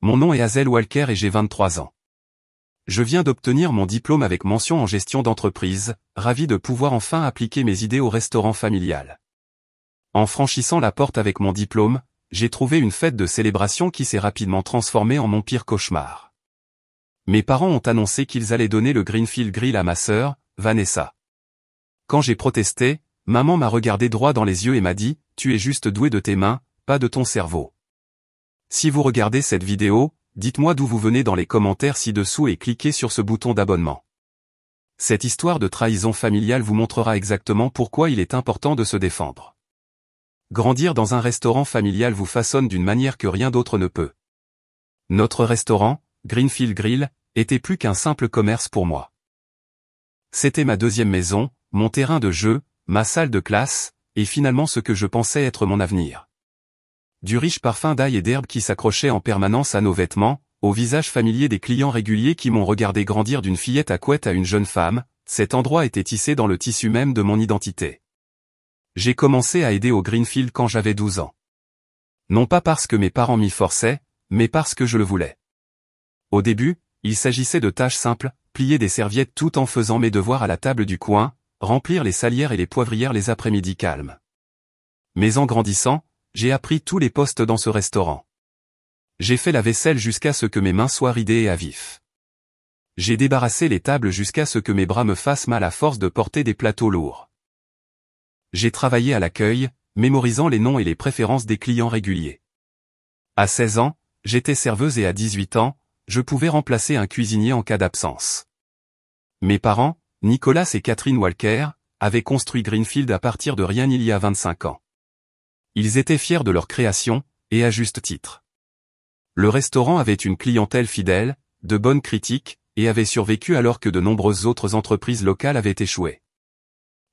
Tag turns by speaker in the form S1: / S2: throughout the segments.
S1: Mon nom est Hazel Walker et j'ai 23 ans. Je viens d'obtenir mon diplôme avec mention en gestion d'entreprise, ravi de pouvoir enfin appliquer mes idées au restaurant familial. En franchissant la porte avec mon diplôme, j'ai trouvé une fête de célébration qui s'est rapidement transformée en mon pire cauchemar. Mes parents ont annoncé qu'ils allaient donner le Greenfield Grill à ma sœur, Vanessa. Quand j'ai protesté, maman m'a regardé droit dans les yeux et m'a dit « Tu es juste doué de tes mains, pas de ton cerveau. » Si vous regardez cette vidéo, dites-moi d'où vous venez dans les commentaires ci-dessous et cliquez sur ce bouton d'abonnement. Cette histoire de trahison familiale vous montrera exactement pourquoi il est important de se défendre. Grandir dans un restaurant familial vous façonne d'une manière que rien d'autre ne peut. Notre restaurant, Greenfield Grill, était plus qu'un simple commerce pour moi. C'était ma deuxième maison, mon terrain de jeu, ma salle de classe, et finalement ce que je pensais être mon avenir. Du riche parfum d'ail et d'herbe qui s'accrochait en permanence à nos vêtements, au visage familier des clients réguliers qui m'ont regardé grandir d'une fillette à couette à une jeune femme, cet endroit était tissé dans le tissu même de mon identité. J'ai commencé à aider au Greenfield quand j'avais 12 ans. Non pas parce que mes parents m'y forçaient, mais parce que je le voulais. Au début, il s'agissait de tâches simples, plier des serviettes tout en faisant mes devoirs à la table du coin, remplir les salières et les poivrières les après-midi calmes. Mais en grandissant, j'ai appris tous les postes dans ce restaurant. J'ai fait la vaisselle jusqu'à ce que mes mains soient ridées et à vif. J'ai débarrassé les tables jusqu'à ce que mes bras me fassent mal à force de porter des plateaux lourds. J'ai travaillé à l'accueil, mémorisant les noms et les préférences des clients réguliers. À 16 ans, j'étais serveuse et à 18 ans, je pouvais remplacer un cuisinier en cas d'absence. Mes parents, Nicolas et Catherine Walker, avaient construit Greenfield à partir de rien il y a 25 ans. Ils étaient fiers de leur création, et à juste titre. Le restaurant avait une clientèle fidèle, de bonnes critiques, et avait survécu alors que de nombreuses autres entreprises locales avaient échoué.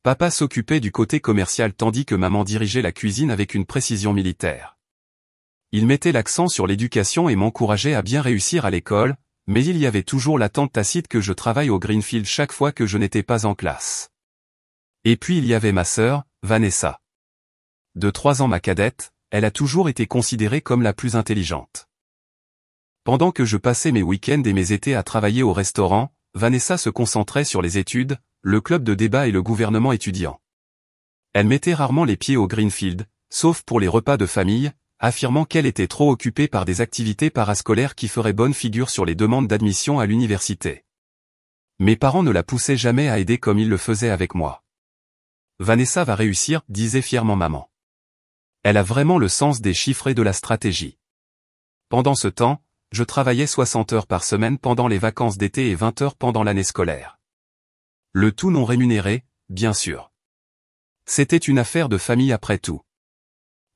S1: Papa s'occupait du côté commercial tandis que maman dirigeait la cuisine avec une précision militaire. Il mettait l'accent sur l'éducation et m'encourageait à bien réussir à l'école, mais il y avait toujours l'attente tacite que je travaille au Greenfield chaque fois que je n'étais pas en classe. Et puis il y avait ma sœur, Vanessa. De 3 ans ma cadette, elle a toujours été considérée comme la plus intelligente. Pendant que je passais mes week-ends et mes étés à travailler au restaurant, Vanessa se concentrait sur les études, le club de débat et le gouvernement étudiant. Elle mettait rarement les pieds au Greenfield, sauf pour les repas de famille, affirmant qu'elle était trop occupée par des activités parascolaires qui feraient bonne figure sur les demandes d'admission à l'université. Mes parents ne la poussaient jamais à aider comme ils le faisaient avec moi. Vanessa va réussir, disait fièrement maman. Elle a vraiment le sens des chiffres et de la stratégie. Pendant ce temps, je travaillais 60 heures par semaine pendant les vacances d'été et 20 heures pendant l'année scolaire. Le tout non rémunéré, bien sûr. C'était une affaire de famille après tout.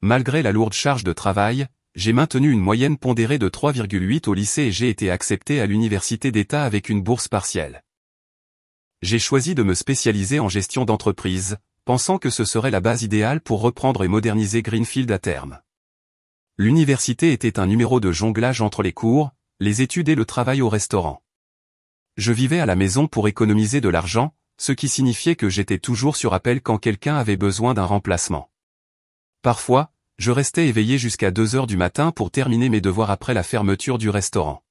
S1: Malgré la lourde charge de travail, j'ai maintenu une moyenne pondérée de 3,8 au lycée et j'ai été accepté à l'université d'État avec une bourse partielle. J'ai choisi de me spécialiser en gestion d'entreprise, pensant que ce serait la base idéale pour reprendre et moderniser Greenfield à terme. L'université était un numéro de jonglage entre les cours, les études et le travail au restaurant. Je vivais à la maison pour économiser de l'argent, ce qui signifiait que j'étais toujours sur appel quand quelqu'un avait besoin d'un remplacement. Parfois, je restais éveillé jusqu'à 2 heures du matin pour terminer mes devoirs après la fermeture du restaurant.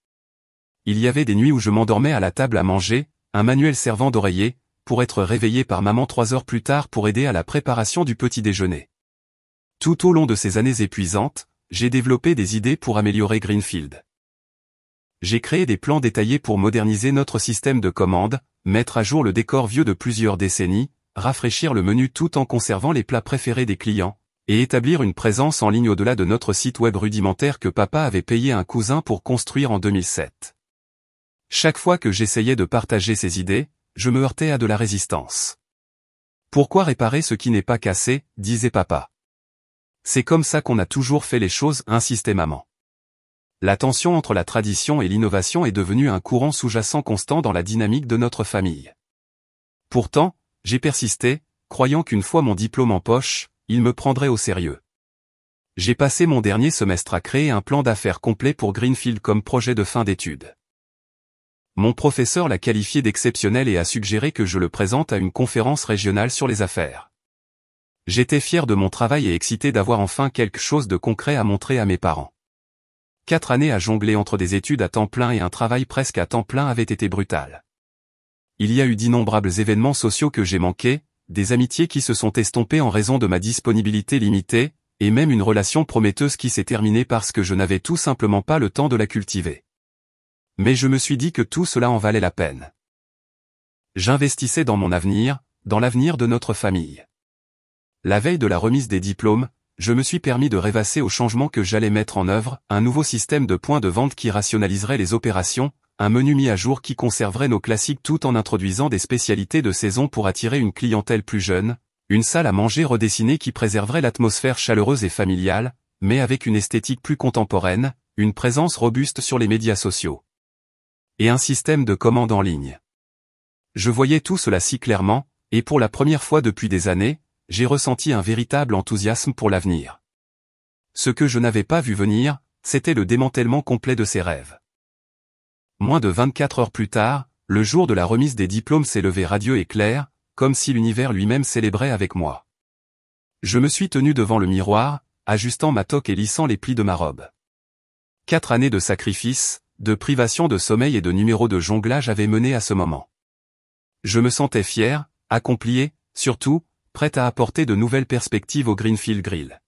S1: Il y avait des nuits où je m'endormais à la table à manger, un manuel servant d'oreiller, pour être réveillé par maman 3 heures plus tard pour aider à la préparation du petit déjeuner. Tout au long de ces années épuisantes, j'ai développé des idées pour améliorer Greenfield. J'ai créé des plans détaillés pour moderniser notre système de commande, mettre à jour le décor vieux de plusieurs décennies, rafraîchir le menu tout en conservant les plats préférés des clients, et établir une présence en ligne au-delà de notre site web rudimentaire que papa avait payé à un cousin pour construire en 2007. Chaque fois que j'essayais de partager ces idées, je me heurtais à de la résistance. Pourquoi réparer ce qui n'est pas cassé, disait papa. C'est comme ça qu'on a toujours fait les choses, insistait maman. La tension entre la tradition et l'innovation est devenue un courant sous-jacent constant dans la dynamique de notre famille. Pourtant, j'ai persisté, croyant qu'une fois mon diplôme en poche, il me prendrait au sérieux. J'ai passé mon dernier semestre à créer un plan d'affaires complet pour Greenfield comme projet de fin d'études. Mon professeur l'a qualifié d'exceptionnel et a suggéré que je le présente à une conférence régionale sur les affaires. J'étais fier de mon travail et excité d'avoir enfin quelque chose de concret à montrer à mes parents. 4 années à jongler entre des études à temps plein et un travail presque à temps plein avaient été brutales. Il y a eu d'innombrables événements sociaux que j'ai manqués, des amitiés qui se sont estompées en raison de ma disponibilité limitée, et même une relation prometteuse qui s'est terminée parce que je n'avais tout simplement pas le temps de la cultiver. Mais je me suis dit que tout cela en valait la peine. J'investissais dans mon avenir, dans l'avenir de notre famille. La veille de la remise des diplômes, je me suis permis de rêvasser au changement que j'allais mettre en œuvre, un nouveau système de points de vente qui rationaliserait les opérations, un menu mis à jour qui conserverait nos classiques tout en introduisant des spécialités de saison pour attirer une clientèle plus jeune, une salle à manger redessinée qui préserverait l'atmosphère chaleureuse et familiale, mais avec une esthétique plus contemporaine, une présence robuste sur les médias sociaux. Et un système de commande en ligne. Je voyais tout cela si clairement, et pour la première fois depuis des années, j'ai ressenti un véritable enthousiasme pour l'avenir. Ce que je n'avais pas vu venir, c'était le démantèlement complet de ces rêves. Moins de 24 heures plus tard, le jour de la remise des diplômes s'est levé radieux et clair, comme si l'univers lui-même célébrait avec moi. Je me suis tenu devant le miroir, ajustant ma toque et lissant les plis de ma robe. 4 années de sacrifices, de privation de sommeil et de numéros de jonglage avaient mené à ce moment. Je me sentais fier, accompli, surtout, prêt à apporter de nouvelles perspectives au Greenfield Grill.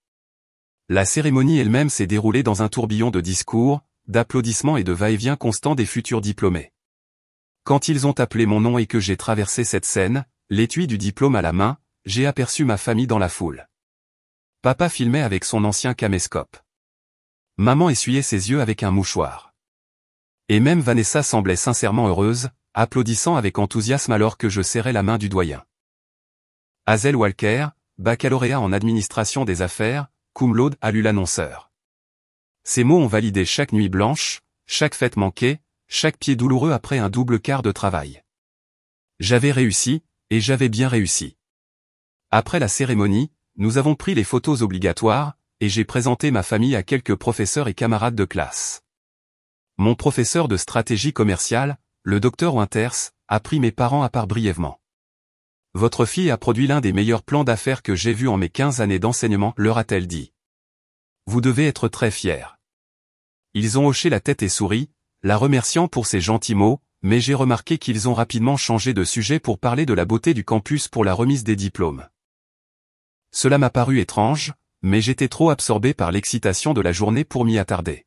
S1: La cérémonie elle-même s'est déroulée dans un tourbillon de discours, d'applaudissements et de va-et-vient constant des futurs diplômés. Quand ils ont appelé mon nom et que j'ai traversé cette scène, l'étui du diplôme à la main, j'ai aperçu ma famille dans la foule. Papa filmait avec son ancien caméscope. Maman essuyait ses yeux avec un mouchoir. Et même Vanessa semblait sincèrement heureuse, applaudissant avec enthousiasme alors que je serrais la main du doyen. Hazel Walker, baccalauréat en administration des affaires, cum laude, a lu l'annonceur. Ces mots ont validé chaque nuit blanche, chaque fête manquée, chaque pied douloureux après un double quart de travail. J'avais réussi, et j'avais bien réussi. Après la cérémonie, nous avons pris les photos obligatoires, et j'ai présenté ma famille à quelques professeurs et camarades de classe. Mon professeur de stratégie commerciale, le docteur Winters, a pris mes parents à part brièvement. Votre fille a produit l'un des meilleurs plans d'affaires que j'ai vus en mes 15 années d'enseignement, leur a-t-elle dit. Vous devez être très fiers. Ils ont hoché la tête et souri, la remerciant pour ses gentils mots, mais j'ai remarqué qu'ils ont rapidement changé de sujet pour parler de la beauté du campus pour la remise des diplômes. Cela m'a paru étrange, mais j'étais trop absorbé par l'excitation de la journée pour m'y attarder.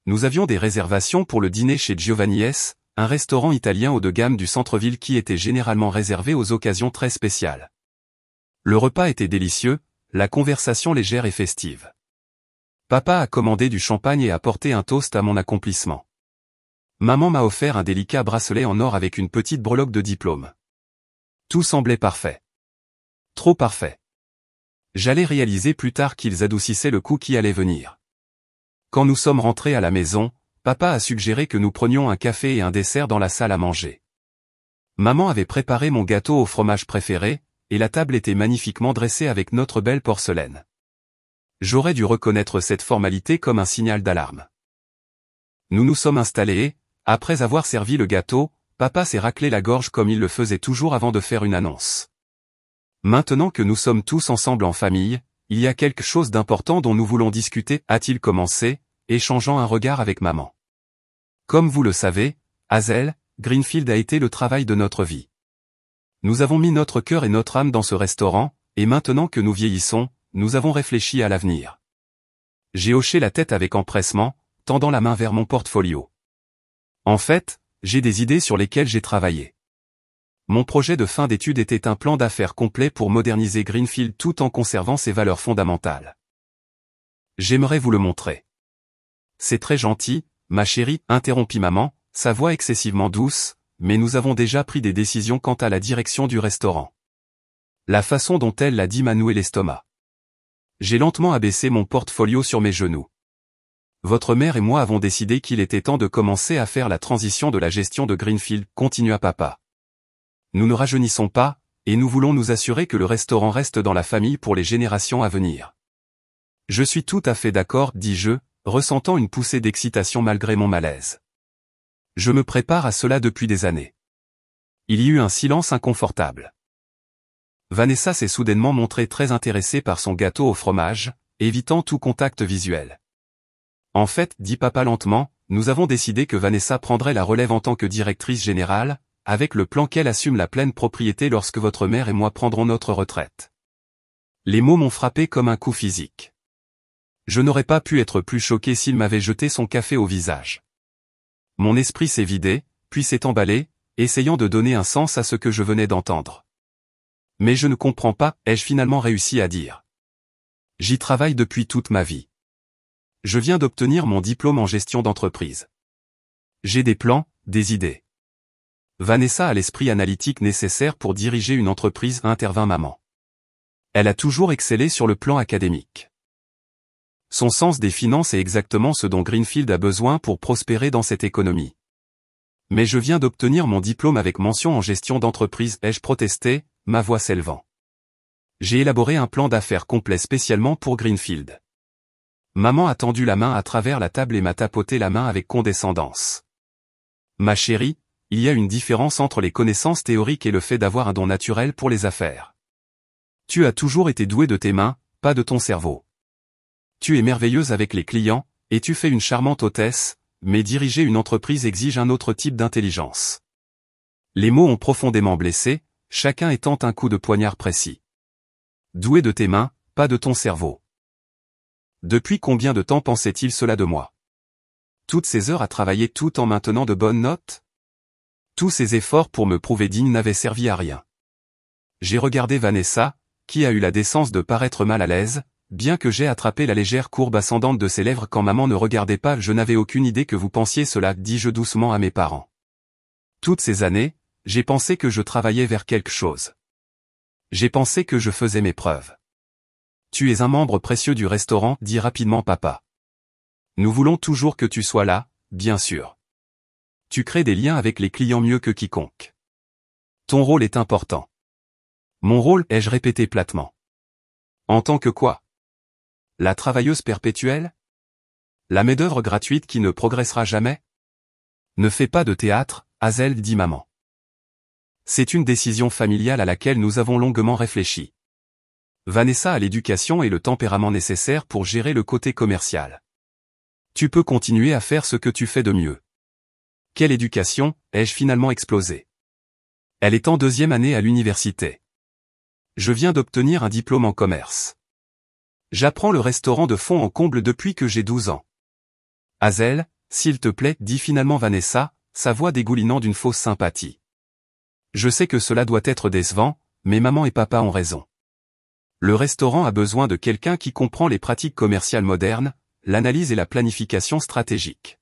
S1: Nous avions des réservations pour le dîner chez Giovanni S., un restaurant italien haut de gamme du centre-ville qui était généralement réservé aux occasions très spéciales. Le repas était délicieux, la conversation légère et festive. Papa a commandé du champagne et a porté un toast à mon accomplissement. Maman m'a offert un délicat bracelet en or avec une petite breloque de diplôme. Tout semblait parfait. Trop parfait. J'allais réaliser plus tard qu'ils adoucissaient le coup qui allait venir. Quand nous sommes rentrés à la maison, papa a suggéré que nous prenions un café et un dessert dans la salle à manger. Maman avait préparé mon gâteau au fromage préféré, et la table était magnifiquement dressée avec notre belle porcelaine. J'aurais dû reconnaître cette formalité comme un signal d'alarme. Nous nous sommes installés et, après avoir servi le gâteau, papa s'est raclé la gorge comme il le faisait toujours avant de faire une annonce. Maintenant que nous sommes tous ensemble en famille, il y a quelque chose d'important dont nous voulons discuter, a-t-il commencé, échangeant un regard avec maman. Comme vous le savez, Hazel, Greenfield a été le travail de notre vie. Nous avons mis notre cœur et notre âme dans ce restaurant, et maintenant que nous vieillissons, nous avons réfléchi à l'avenir. J'ai hoché la tête avec empressement, tendant la main vers mon portfolio. En fait, j'ai des idées sur lesquelles j'ai travaillé. Mon projet de fin d'études était un plan d'affaires complet pour moderniser Greenfield tout en conservant ses valeurs fondamentales. J'aimerais vous le montrer. C'est très gentil, ma chérie, interrompit maman, sa voix excessivement douce, mais nous avons déjà pris des décisions quant à la direction du restaurant. La façon dont elle l'a dit m'a noué l'estomac. J'ai lentement abaissé mon portfolio sur mes genoux. Votre mère et moi avons décidé qu'il était temps de commencer à faire la transition de la gestion de Greenfield, continua papa. Nous ne rajeunissons pas, et nous voulons nous assurer que le restaurant reste dans la famille pour les générations à venir. Je suis tout à fait d'accord, dis-je, ressentant une poussée d'excitation malgré mon malaise. Je me prépare à cela depuis des années. Il y eut un silence inconfortable. Vanessa s'est soudainement montrée très intéressée par son gâteau au fromage, évitant tout contact visuel. En fait, dit papa lentement, nous avons décidé que Vanessa prendrait la relève en tant que directrice générale, avec le plan qu'elle assume la pleine propriété lorsque votre mère et moi prendrons notre retraite. Les mots m'ont frappé comme un coup physique. Je n'aurais pas pu être plus choqué s'il m'avait jeté son café au visage. Mon esprit s'est vidé, puis s'est emballé, essayant de donner un sens à ce que je venais d'entendre. Mais je ne comprends pas, ai-je finalement réussi à dire. J'y travaille depuis toute ma vie. Je viens d'obtenir mon diplôme en gestion d'entreprise. J'ai des plans, des idées. Vanessa a l'esprit analytique nécessaire pour diriger une entreprise, intervint maman. Elle a toujours excellé sur le plan académique. Son sens des finances est exactement ce dont Greenfield a besoin pour prospérer dans cette économie. Mais je viens d'obtenir mon diplôme avec mention en gestion d'entreprise, ai-je protesté, ma voix s'élevant. J'ai élaboré un plan d'affaires complet spécialement pour Greenfield. Maman a tendu la main à travers la table et m'a tapoté la main avec condescendance. Ma chérie, il y a une différence entre les connaissances théoriques et le fait d'avoir un don naturel pour les affaires. Tu as toujours été douée de tes mains, pas de ton cerveau. Tu es merveilleuse avec les clients, et tu fais une charmante hôtesse, mais diriger une entreprise exige un autre type d'intelligence. Les mots ont profondément blessé, chacun étant un coup de poignard précis. Douée de tes mains, pas de ton cerveau. Depuis combien de temps pensait-il cela de moi? Toutes ces heures à travailler tout en maintenant de bonnes notes? Tous ces efforts pour me prouver digne n'avaient servi à rien. J'ai regardé Vanessa, qui a eu la décence de paraître mal à l'aise, bien que j'aie attrapé la légère courbe ascendante de ses lèvres quand maman ne regardait pas. Je n'avais aucune idée que vous pensiez cela, dis-je doucement à mes parents. Toutes ces années, j'ai pensé que je travaillais vers quelque chose. J'ai pensé que je faisais mes preuves. Tu es un membre précieux du restaurant, dit rapidement papa. Nous voulons toujours que tu sois là, bien sûr. Tu crées des liens avec les clients mieux que quiconque. Ton rôle est important. Mon rôle, ai-je répété platement. En tant que quoi? La travailleuse perpétuelle? La main-d'œuvre gratuite qui ne progressera jamais? Ne fais pas de théâtre, Hazel, dit maman. C'est une décision familiale à laquelle nous avons longuement réfléchi. Vanessa a l'éducation et le tempérament nécessaires pour gérer le côté commercial. Tu peux continuer à faire ce que tu fais de mieux. Quelle éducation, ai-je finalement explosé. Elle est en 2e année à l'université. Je viens d'obtenir un diplôme en commerce. J'apprends le restaurant de fond en comble depuis que j'ai 12 ans. Hazel, s'il te plaît, dit finalement Vanessa, sa voix dégoulinant d'une fausse sympathie. Je sais que cela doit être décevant, mais maman et papa ont raison. Le restaurant a besoin de quelqu'un qui comprend les pratiques commerciales modernes, l'analyse et la planification stratégique.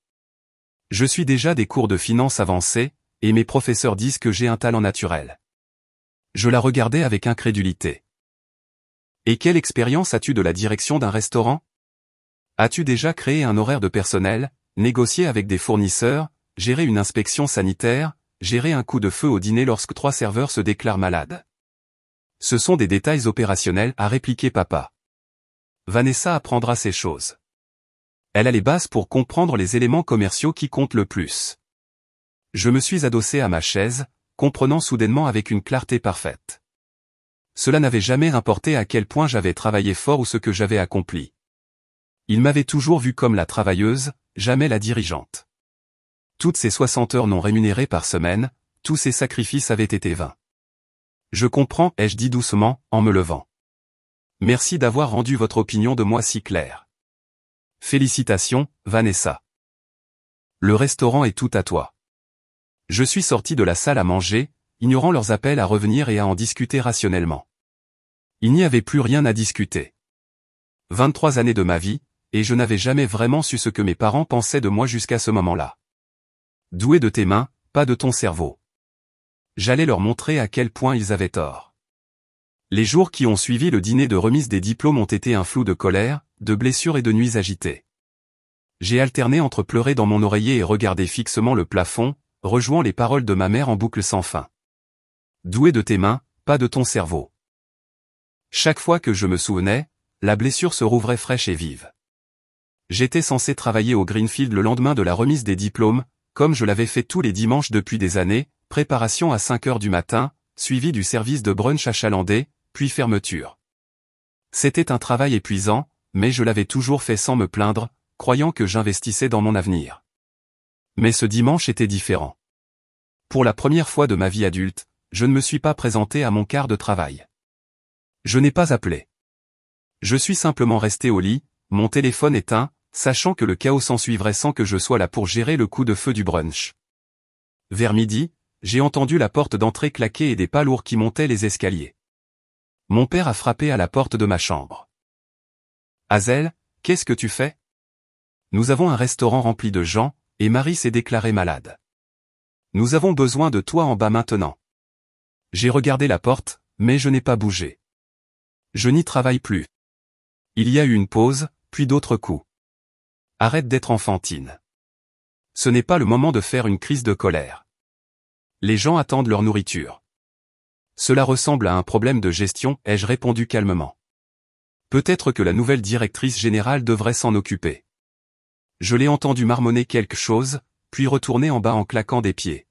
S1: Je suis déjà des cours de finance avancés, et mes professeurs disent que j'ai un talent naturel. Je la regardais avec incrédulité. Et quelle expérience as-tu de la direction d'un restaurant? As-tu déjà créé un horaire de personnel, négocié avec des fournisseurs, géré une inspection sanitaire, géré un coup de feu au dîner lorsque 3 serveurs se déclarent malades? Ce sont des détails opérationnels, a répliqué papa. Vanessa apprendra ces choses. Elle a les bases pour comprendre les éléments commerciaux qui comptent le plus. Je me suis adossé à ma chaise, comprenant soudainement avec une clarté parfaite. Cela n'avait jamais importé à quel point j'avais travaillé fort ou ce que j'avais accompli. Il m'avait toujours vu comme la travailleuse, jamais la dirigeante. Toutes ces 60 heures non rémunérées par semaine, tous ces sacrifices avaient été vains. Je comprends, ai-je dit doucement, en me levant. Merci d'avoir rendu votre opinion de moi si claire. Félicitations, Vanessa. Le restaurant est tout à toi. Je suis sorti de la salle à manger, ignorant leurs appels à revenir et à en discuter rationnellement. Il n'y avait plus rien à discuter. 23 années de ma vie, et je n'avais jamais vraiment su ce que mes parents pensaient de moi jusqu'à ce moment-là. Doué de tes mains, pas de ton cerveau. J'allais leur montrer à quel point ils avaient tort. Les jours qui ont suivi le dîner de remise des diplômes ont été un flou de colère, de blessures et de nuits agitées. J'ai alterné entre pleurer dans mon oreiller et regarder fixement le plafond, rejouant les paroles de ma mère en boucle sans fin. Doué de tes mains, pas de ton cerveau. Chaque fois que je me souvenais, la blessure se rouvrait fraîche et vive. J'étais censé travailler au Greenfield le lendemain de la remise des diplômes, comme je l'avais fait tous les dimanches depuis des années, préparation à 5 heures du matin, suivi du service de brunch achalandé, puis fermeture. C'était un travail épuisant, mais je l'avais toujours fait sans me plaindre, croyant que j'investissais dans mon avenir. Mais ce dimanche était différent. Pour la première fois de ma vie adulte, je ne me suis pas présenté à mon quart de travail. Je n'ai pas appelé. Je suis simplement resté au lit, mon téléphone éteint, sachant que le chaos s'ensuivrait sans que je sois là pour gérer le coup de feu du brunch. Vers midi, j'ai entendu la porte d'entrée claquer et des pas lourds qui montaient les escaliers. Mon père a frappé à la porte de ma chambre. « Hazel, qu'est-ce que tu fais ? Nous avons un restaurant rempli de gens, et Marie s'est déclarée malade. Nous avons besoin de toi en bas maintenant. » J'ai regardé la porte, mais je n'ai pas bougé. Je n'y travaille plus. Il y a eu une pause, puis d'autres coups. Arrête d'être enfantine. Ce n'est pas le moment de faire une crise de colère. Les gens attendent leur nourriture. Cela ressemble à un problème de gestion, ai-je répondu calmement. Peut-être que la nouvelle directrice générale devrait s'en occuper. Je l'ai entendu marmonner quelque chose, puis retourner en bas en claquant des pieds.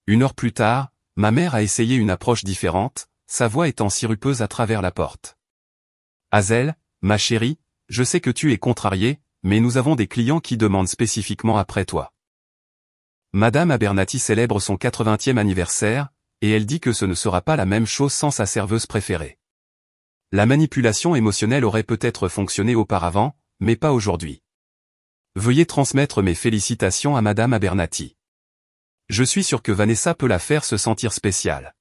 S1: 1 heure plus tard, ma mère a essayé une approche différente, sa voix étant sirupeuse à travers la porte. « Hazel, ma chérie, je sais que tu es contrariée, mais nous avons des clients qui demandent spécifiquement après toi. » Madame Abernathy célèbre son 80e anniversaire, et elle dit que ce ne sera pas la même chose sans sa serveuse préférée. La manipulation émotionnelle aurait peut-être fonctionné auparavant, mais pas aujourd'hui. Veuillez transmettre mes félicitations à Madame Abernathy. Je suis sûr que Vanessa peut la faire se sentir spéciale.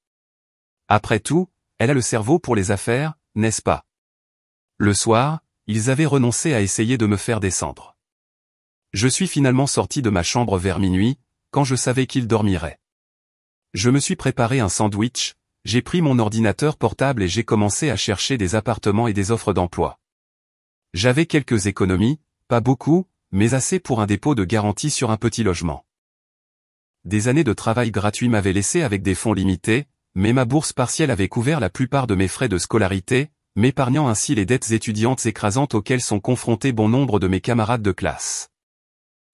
S1: Après tout, elle a le cerveau pour les affaires, n'est-ce pas? Le soir, ils avaient renoncé à essayer de me faire descendre. Je suis finalement sorti de ma chambre vers minuit, quand je savais qu'il dormirait. Je me suis préparé un sandwich, j'ai pris mon ordinateur portable et j'ai commencé à chercher des appartements et des offres d'emploi. J'avais quelques économies, pas beaucoup, mais assez pour un dépôt de garantie sur un petit logement. Des années de travail gratuit m'avaient laissé avec des fonds limités, mais ma bourse partielle avait couvert la plupart de mes frais de scolarité, m'épargnant ainsi les dettes étudiantes écrasantes auxquelles sont confrontés bon nombre de mes camarades de classe.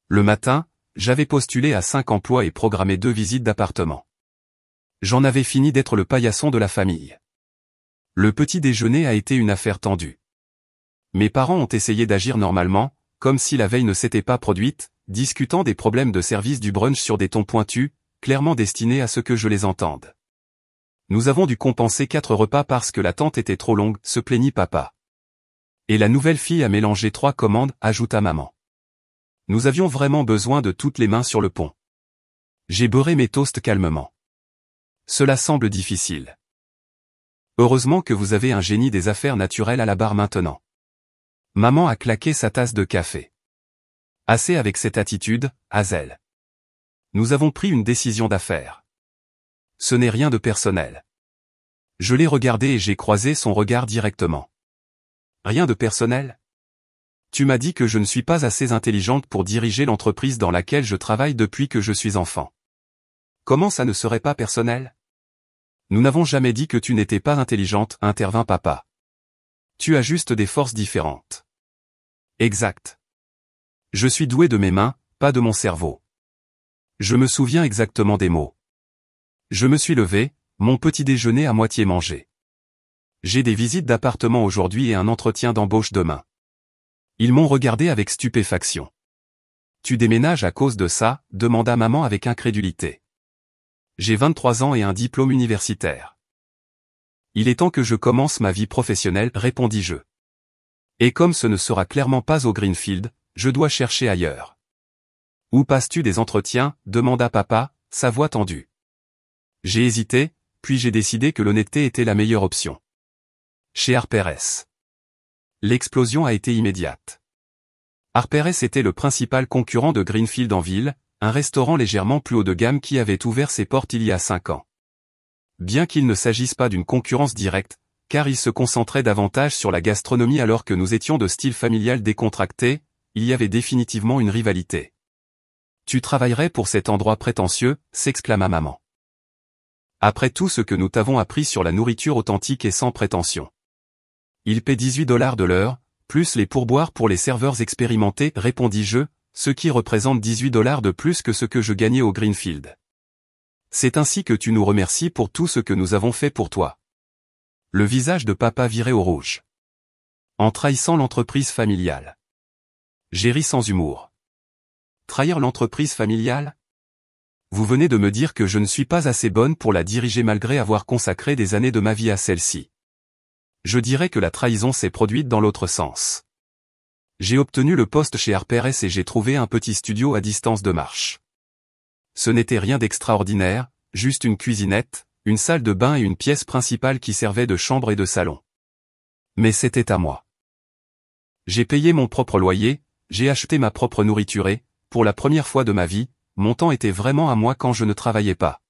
S1: Le matin, j'avais postulé à 5 emplois et programmé 2 visites d'appartements. J'en avais fini d'être le paillasson de la famille. Le petit déjeuner a été une affaire tendue. Mes parents ont essayé d'agir normalement, comme si la veille ne s'était pas produite, discutant des problèmes de service du brunch sur des tons pointus, clairement destinés à ce que je les entende. Nous avons dû compenser 4 repas parce que l'attente était trop longue, se plaignit papa. Et la nouvelle fille a mélangé 3 commandes, ajouta maman. Nous avions vraiment besoin de toutes les mains sur le pont. J'ai beurré mes toasts calmement. Cela semble difficile. Heureusement que vous avez un génie des affaires naturelles à la barre maintenant. Maman a claqué sa tasse de café. Assez avec cette attitude, Hazel. Nous avons pris une décision d'affaires. Ce n'est rien de personnel. Je l'ai regardé et j'ai croisé son regard directement. Rien de personnel? Tu m'as dit que je ne suis pas assez intelligente pour diriger l'entreprise dans laquelle je travaille depuis que je suis enfant. Comment ça ne serait pas personnel? Nous n'avons jamais dit que tu n'étais pas intelligente, intervint papa. Tu as juste des forces différentes. Exact. Je suis doué de mes mains, pas de mon cerveau. Je me souviens exactement des mots. Je me suis levé, mon petit déjeuner à moitié mangé. J'ai des visites d'appartement aujourd'hui et un entretien d'embauche demain. Ils m'ont regardé avec stupéfaction. Tu déménages à cause de ça, demanda maman avec incrédulité. J'ai 23 ans et un diplôme universitaire. Il est temps que je commence ma vie professionnelle, répondis-je. Et comme ce ne sera clairement pas au Greenfield, je dois chercher ailleurs. Où passes-tu des entretiens, demanda papa, sa voix tendue. J'ai hésité, puis j'ai décidé que l'honnêteté était la meilleure option. Chez Harper S. L'explosion a été immédiate. Harper S était le principal concurrent de Greenfield en ville, un restaurant légèrement plus haut de gamme qui avait ouvert ses portes il y a 5 ans. Bien qu'il ne s'agisse pas d'une concurrence directe, car il se concentrait davantage sur la gastronomie alors que nous étions de style familial décontracté, il y avait définitivement une rivalité. Tu travaillerais pour cet endroit prétentieux, s'exclama maman. Après tout ce que nous t'avons appris sur la nourriture authentique et sans prétention. Il paie $18 de l'heure, plus les pourboires pour les serveurs expérimentés, répondis-je, ce qui représente $18 de plus que ce que je gagnais au Greenfield. C'est ainsi que tu nous remercies pour tout ce que nous avons fait pour toi. Le visage de papa virait au rouge. En trahissant l'entreprise familiale. J'ai ri sans humour. Trahir l'entreprise familiale? Vous venez de me dire que je ne suis pas assez bonne pour la diriger malgré avoir consacré des années de ma vie à celle-ci. Je dirais que la trahison s'est produite dans l'autre sens. J'ai obtenu le poste chez Harper & et j'ai trouvé un petit studio à distance de marche. Ce n'était rien d'extraordinaire, juste une cuisinette, une salle de bain et une pièce principale qui servait de chambre et de salon. Mais c'était à moi. J'ai payé mon propre loyer, j'ai acheté ma propre nourriture et, pour la première fois de ma vie, mon temps était vraiment à moi quand je ne travaillais pas.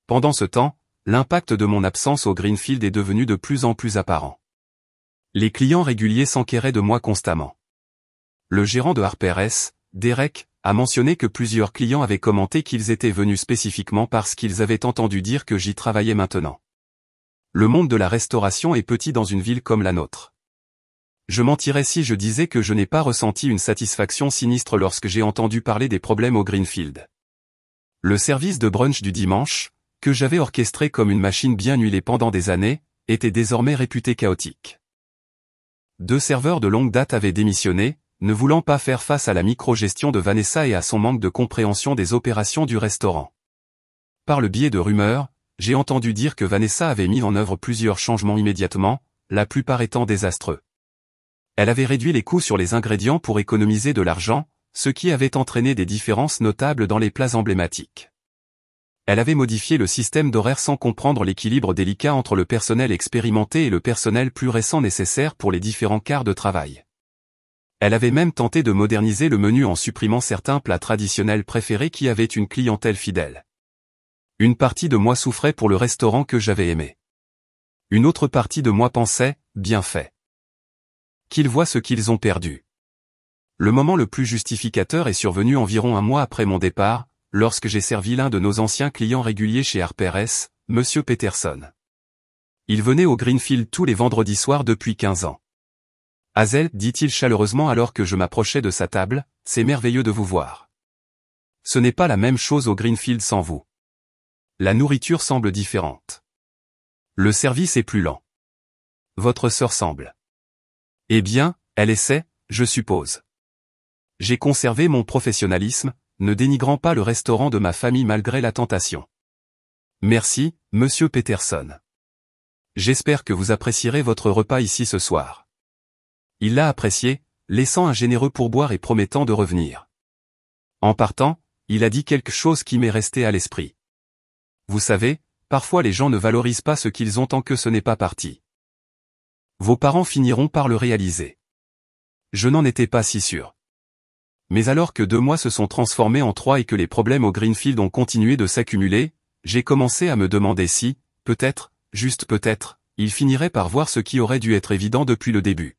S1: Pendant ce temps, l'impact de mon absence au Greenfield est devenu de plus en plus apparent. Les clients réguliers s'enquéraient de moi constamment. Le gérant de Harper & Derek, a mentionné que plusieurs clients avaient commenté qu'ils étaient venus spécifiquement parce qu'ils avaient entendu dire que j'y travaillais maintenant. Le monde de la restauration est petit dans une ville comme la nôtre. Je mentirais si je disais que je n'ai pas ressenti une satisfaction sinistre lorsque j'ai entendu parler des problèmes au Greenfield. Le service de brunch du dimanche, que j'avais orchestré comme une machine bien huilée pendant des années, était désormais réputé chaotique. 2 serveurs de longue date avaient démissionné, ne voulant pas faire face à la micro-gestion de Vanessa et à son manque de compréhension des opérations du restaurant. Par le biais de rumeurs, j'ai entendu dire que Vanessa avait mis en œuvre plusieurs changements immédiatement, la plupart étant désastreux. Elle avait réduit les coûts sur les ingrédients pour économiser de l'argent, ce qui avait entraîné des différences notables dans les plats emblématiques. Elle avait modifié le système d'horaire sans comprendre l'équilibre délicat entre le personnel expérimenté et le personnel plus récent nécessaire pour les différents quarts de travail. Elle avait même tenté de moderniser le menu en supprimant certains plats traditionnels préférés qui avaient une clientèle fidèle. Une partie de moi souffrait pour le restaurant que j'avais aimé. Une autre partie de moi pensait, bien fait. Qu'ils voient ce qu'ils ont perdu. Le moment le plus justificateur est survenu environ un mois après mon départ, lorsque j'ai servi l'un de nos anciens clients réguliers chez Harper & Monsieur Peterson. Il venait au Greenfield tous les vendredis soirs depuis 15 ans. Hazel, dit-il chaleureusement alors que je m'approchais de sa table, c'est merveilleux de vous voir. Ce n'est pas la même chose au Greenfield sans vous. La nourriture semble différente. Le service est plus lent. Votre sœur semble. Eh bien, elle essaie, je suppose. J'ai conservé mon professionnalisme, ne dénigrant pas le restaurant de ma famille malgré la tentation. Merci, Monsieur Peterson. J'espère que vous apprécierez votre repas ici ce soir. Il l'a apprécié, laissant un généreux pourboire et promettant de revenir. En partant, il a dit quelque chose qui m'est resté à l'esprit. Vous savez, parfois les gens ne valorisent pas ce qu'ils ont tant que ce n'est pas parti. Vos parents finiront par le réaliser. Je n'en étais pas si sûr. Mais alors que 2 mois se sont transformés en 3 et que les problèmes au Greenfield ont continué de s'accumuler, j'ai commencé à me demander si, peut-être, juste peut-être, il finirait par voir ce qui aurait dû être évident depuis le début.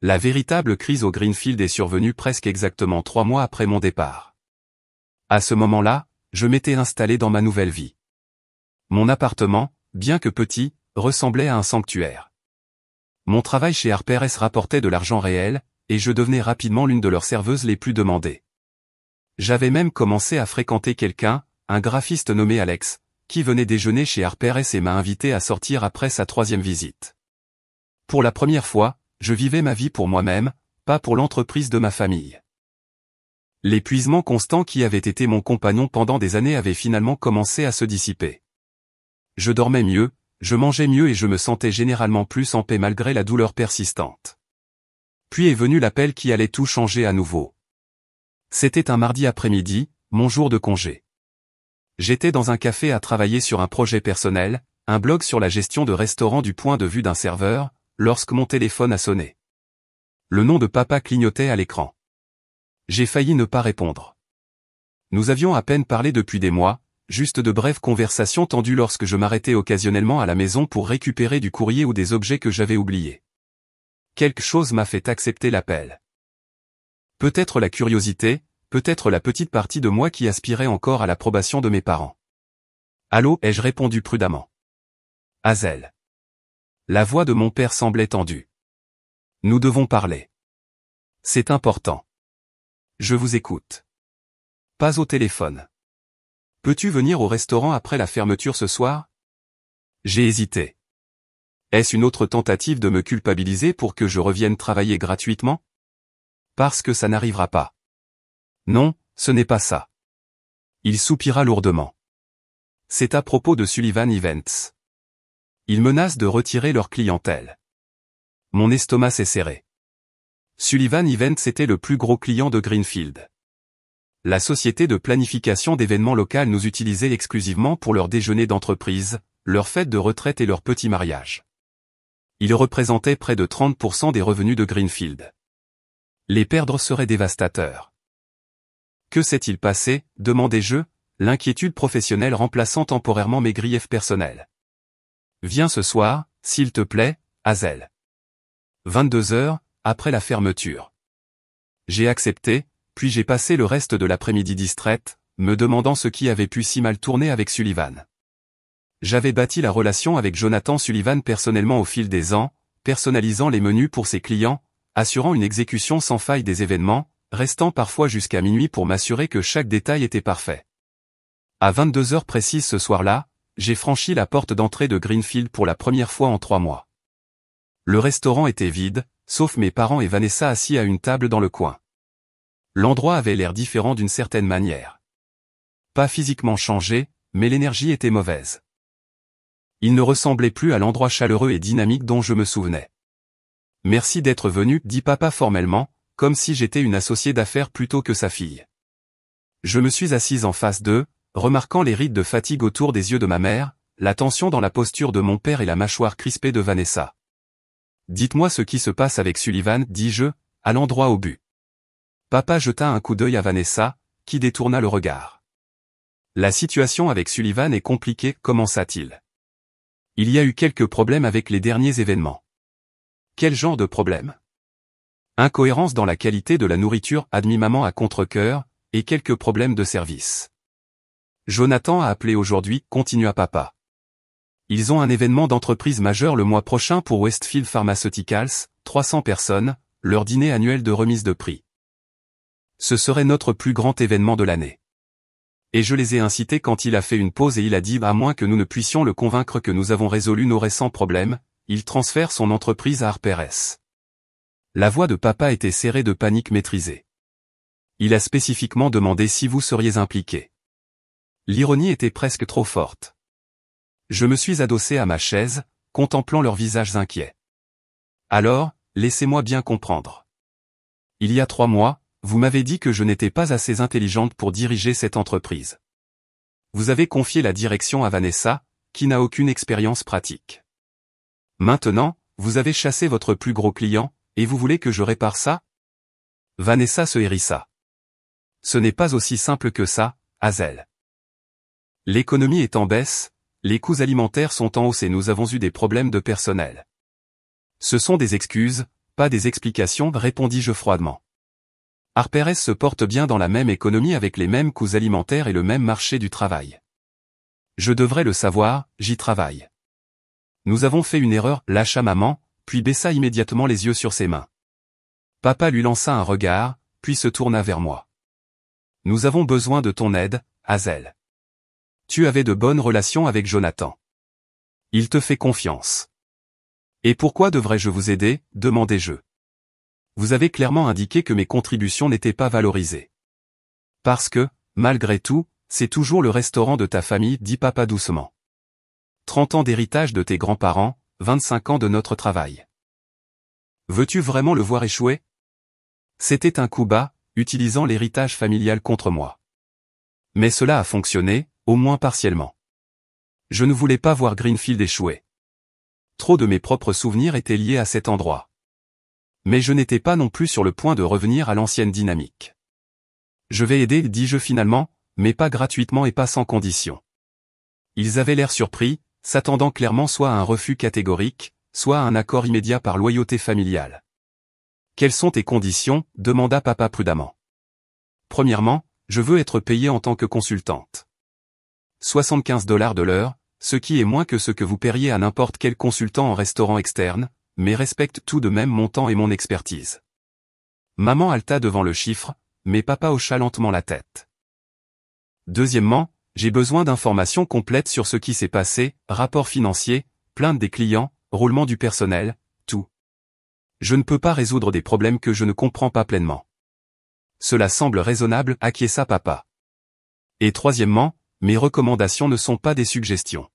S1: La véritable crise au Greenfield est survenue presque exactement 3 mois après mon départ. À ce moment-là, je m'étais installé dans ma nouvelle vie. Mon appartement, bien que petit, ressemblait à un sanctuaire. Mon travail chez Harper & rapportait de l'argent réel, et je devenais rapidement l'une de leurs serveuses les plus demandées. J'avais même commencé à fréquenter quelqu'un, un graphiste nommé Alex, qui venait déjeuner chez Harper & et m'a invité à sortir après sa 3e visite. Pour la première fois, je vivais ma vie pour moi-même, pas pour l'entreprise de ma famille. L'épuisement constant qui avait été mon compagnon pendant des années avait finalement commencé à se dissiper. Je dormais mieux, je mangeais mieux et je me sentais généralement plus en paix malgré la douleur persistante. Puis est venu l'appel qui allait tout changer à nouveau. C'était un mardi après-midi, mon jour de congé. J'étais dans un café à travailler sur un projet personnel, un blog sur la gestion de restaurant du point de vue d'un serveur, lorsque mon téléphone a sonné. Le nom de papa clignotait à l'écran. J'ai failli ne pas répondre. Nous avions à peine parlé depuis des mois, juste de brèves conversations tendues lorsque je m'arrêtais occasionnellement à la maison pour récupérer du courrier ou des objets que j'avais oubliés. Quelque chose m'a fait accepter l'appel. Peut-être la curiosité, peut-être la petite partie de moi qui aspirait encore à l'approbation de mes parents. Allô, ai-je répondu prudemment. Hazel. La voix de mon père semblait tendue. Nous devons parler. C'est important. Je vous écoute. Pas au téléphone. Peux-tu venir au restaurant après la fermeture ce soir? J'ai hésité. Est-ce une autre tentative de me culpabiliser pour que je revienne travailler gratuitement? Parce que ça n'arrivera pas. Non, ce n'est pas ça. Il soupira lourdement. C'est à propos de Sullivan Events. Ils menacent de retirer leur clientèle. Mon estomac s'est serré. Sullivan Events était le plus gros client de Greenfield. La société de planification d'événements locaux nous utilisait exclusivement pour leurs déjeuners d'entreprise, leurs fêtes de retraite et leurs petits mariages. Ils représentaient près de 30% des revenus de Greenfield. Les perdre serait dévastateur. Que s'est-il passé, demandai-je, l'inquiétude professionnelle remplaçant temporairement mes griefs personnels. Viens ce soir, s'il te plaît, Hazel. 22 heures, après la fermeture. J'ai accepté, puis j'ai passé le reste de l'après-midi distraite, me demandant ce qui avait pu si mal tourner avec Sullivan. J'avais bâti la relation avec Jonathan Sullivan personnellement au fil des ans, personnalisant les menus pour ses clients, assurant une exécution sans faille des événements, restant parfois jusqu'à minuit pour m'assurer que chaque détail était parfait. À 22 heures précises ce soir-là, j'ai franchi la porte d'entrée de Greenfield pour la première fois en 3 mois. Le restaurant était vide, sauf mes parents et Vanessa assis à une table dans le coin. L'endroit avait l'air différent d'une certaine manière. Pas physiquement changé, mais l'énergie était mauvaise. Il ne ressemblait plus à l'endroit chaleureux et dynamique dont je me souvenais. Merci d'être venu, dit papa formellement, comme si j'étais une associée d'affaires plutôt que sa fille. Je me suis assise en face d'eux, remarquant les rides de fatigue autour des yeux de ma mère, la tension dans la posture de mon père et la mâchoire crispée de Vanessa. Dites-moi ce qui se passe avec Sullivan, dis-je, allant droit au but. Papa jeta un coup d'œil à Vanessa, qui détourna le regard. La situation avec Sullivan est compliquée, commença-t-il. Il y a eu quelques problèmes avec les derniers événements. Quel genre de problème? Incohérence dans la qualité de la nourriture, admis maman à contre-cœur, et quelques problèmes de service. Jonathan a appelé aujourd'hui, continua papa. Ils ont un événement d'entreprise majeur le mois prochain pour Westfield Pharmaceuticals, 300 personnes, leur dîner annuel de remise de prix. Ce serait notre plus grand événement de l'année. Et je les ai incités quand il a fait une pause et il a dit à moins que nous ne puissions le convaincre que nous avons résolu nos récents problèmes, il transfère son entreprise à Harperes. La voix de papa était serrée de panique maîtrisée. Il a spécifiquement demandé si vous seriez impliqué. L'ironie était presque trop forte. Je me suis adossé à ma chaise, contemplant leurs visages inquiets. Alors, laissez-moi bien comprendre. Il y a 3 mois, vous m'avez dit que je n'étais pas assez intelligente pour diriger cette entreprise. Vous avez confié la direction à Vanessa, qui n'a aucune expérience pratique. Maintenant, vous avez chassé votre plus gros client, et vous voulez que je répare ça? Vanessa se hérissa. Ce n'est pas aussi simple que ça, Hazel. L'économie est en baisse, les coûts alimentaires sont en hausse et nous avons eu des problèmes de personnel. Ce sont des excuses, pas des explications, répondis-je froidement. Harperes se porte bien dans la même économie avec les mêmes coûts alimentaires et le même marché du travail. Je devrais le savoir, j'y travaille. Nous avons fait une erreur, lâcha maman, puis baissa immédiatement les yeux sur ses mains. Papa lui lança un regard, puis se tourna vers moi. Nous avons besoin de ton aide, Hazel. Tu avais de bonnes relations avec Jonathan. Il te fait confiance. Et pourquoi devrais-je vous aider, demandai-je. Vous avez clairement indiqué que mes contributions n'étaient pas valorisées. Parce que, malgré tout, c'est toujours le restaurant de ta famille, dit papa doucement. 30 ans d'héritage de tes grands-parents, 25 ans de notre travail. Veux-tu vraiment le voir échouer? C'était un coup bas, utilisant l'héritage familial contre moi. Mais cela a fonctionné, au moins partiellement. Je ne voulais pas voir Greenfield échouer. Trop de mes propres souvenirs étaient liés à cet endroit. Mais je n'étais pas non plus sur le point de revenir à l'ancienne dynamique. Je vais aider, dis-je finalement, mais pas gratuitement et pas sans condition. Ils avaient l'air surpris, s'attendant clairement soit à un refus catégorique, soit à un accord immédiat par loyauté familiale. Quelles sont tes conditions? Demanda papa prudemment. Premièrement, je veux être payé en tant que consultante. 75 $ de l'heure, ce qui est moins que ce que vous paieriez à n'importe quel consultant en restaurant externe, mais respecte tout de même mon temps et mon expertise. Maman haleta devant le chiffre, mais papa hocha lentement la tête. Deuxièmement, j'ai besoin d'informations complètes sur ce qui s'est passé, rapport financier, plainte des clients, roulement du personnel, tout. Je ne peux pas résoudre des problèmes que je ne comprends pas pleinement. Cela semble raisonnable, acquiesça papa. Et troisièmement, mes recommandations ne sont pas des suggestions.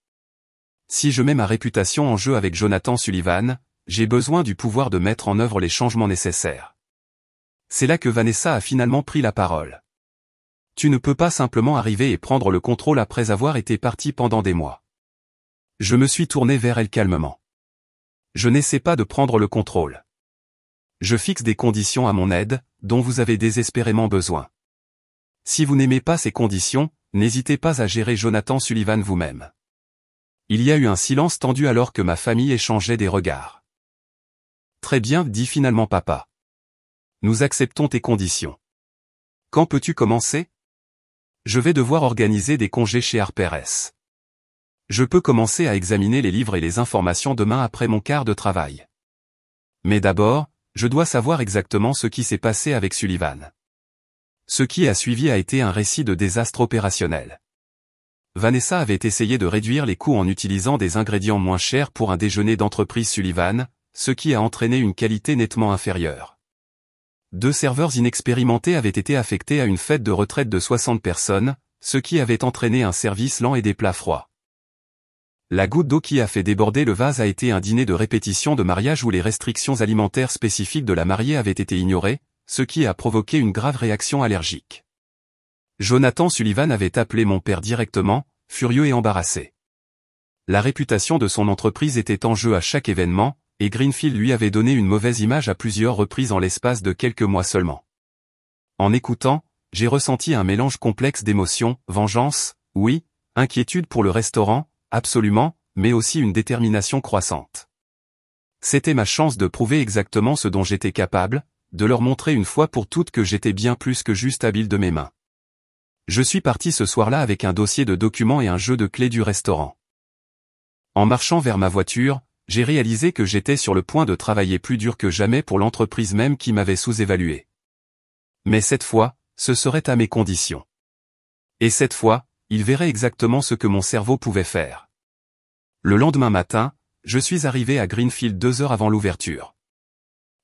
S1: Si je mets ma réputation en jeu avec Jonathan Sullivan, j'ai besoin du pouvoir de mettre en œuvre les changements nécessaires. C'est là que Vanessa a finalement pris la parole. Tu ne peux pas simplement arriver et prendre le contrôle après avoir été parti pendant des mois. Je me suis tourné vers elle calmement. Je n'essaie pas de prendre le contrôle. Je fixe des conditions à mon aide, dont vous avez désespérément besoin. Si vous n'aimez pas ces conditions, n'hésitez pas à gérer Jonathan Sullivan vous-même. Il y a eu un silence tendu alors que ma famille échangeait des regards. Très bien, dit finalement papa. Nous acceptons tes conditions. Quand peux-tu commencer? Je vais devoir organiser des congés chez Harper S. Je peux commencer à examiner les livres et les informations demain après mon quart de travail. Mais d'abord, je dois savoir exactement ce qui s'est passé avec Sullivan. Ce qui a suivi a été un récit de désastre opérationnel. Vanessa avait essayé de réduire les coûts en utilisant des ingrédients moins chers pour un déjeuner d'entreprise Sullivan, ce qui a entraîné une qualité nettement inférieure. 2 serveurs inexpérimentés avaient été affectés à une fête de retraite de 60 personnes, ce qui avait entraîné un service lent et des plats froids. La goutte d'eau qui a fait déborder le vase a été un dîner de répétition de mariage où les restrictions alimentaires spécifiques de la mariée avaient été ignorées, ce qui a provoqué une grave réaction allergique. Jonathan Sullivan avait appelé mon père directement, furieux et embarrassé. La réputation de son entreprise était en jeu à chaque événement, et Greenfield lui avait donné une mauvaise image à plusieurs reprises en l'espace de quelques mois seulement. En écoutant, j'ai ressenti un mélange complexe d'émotions, vengeance, oui, inquiétude pour le restaurant, absolument, mais aussi une détermination croissante. C'était ma chance de prouver exactement ce dont j'étais capable, de leur montrer une fois pour toutes que j'étais bien plus que juste habile de mes mains. Je suis parti ce soir-là avec un dossier de documents et un jeu de clés du restaurant. En marchant vers ma voiture, j'ai réalisé que j'étais sur le point de travailler plus dur que jamais pour l'entreprise même qui m'avait sous-évalué. Mais cette fois, ce serait à mes conditions. Et cette fois, il verrait exactement ce que mon cerveau pouvait faire. Le lendemain matin, je suis arrivé à Greenfield 2 heures avant l'ouverture.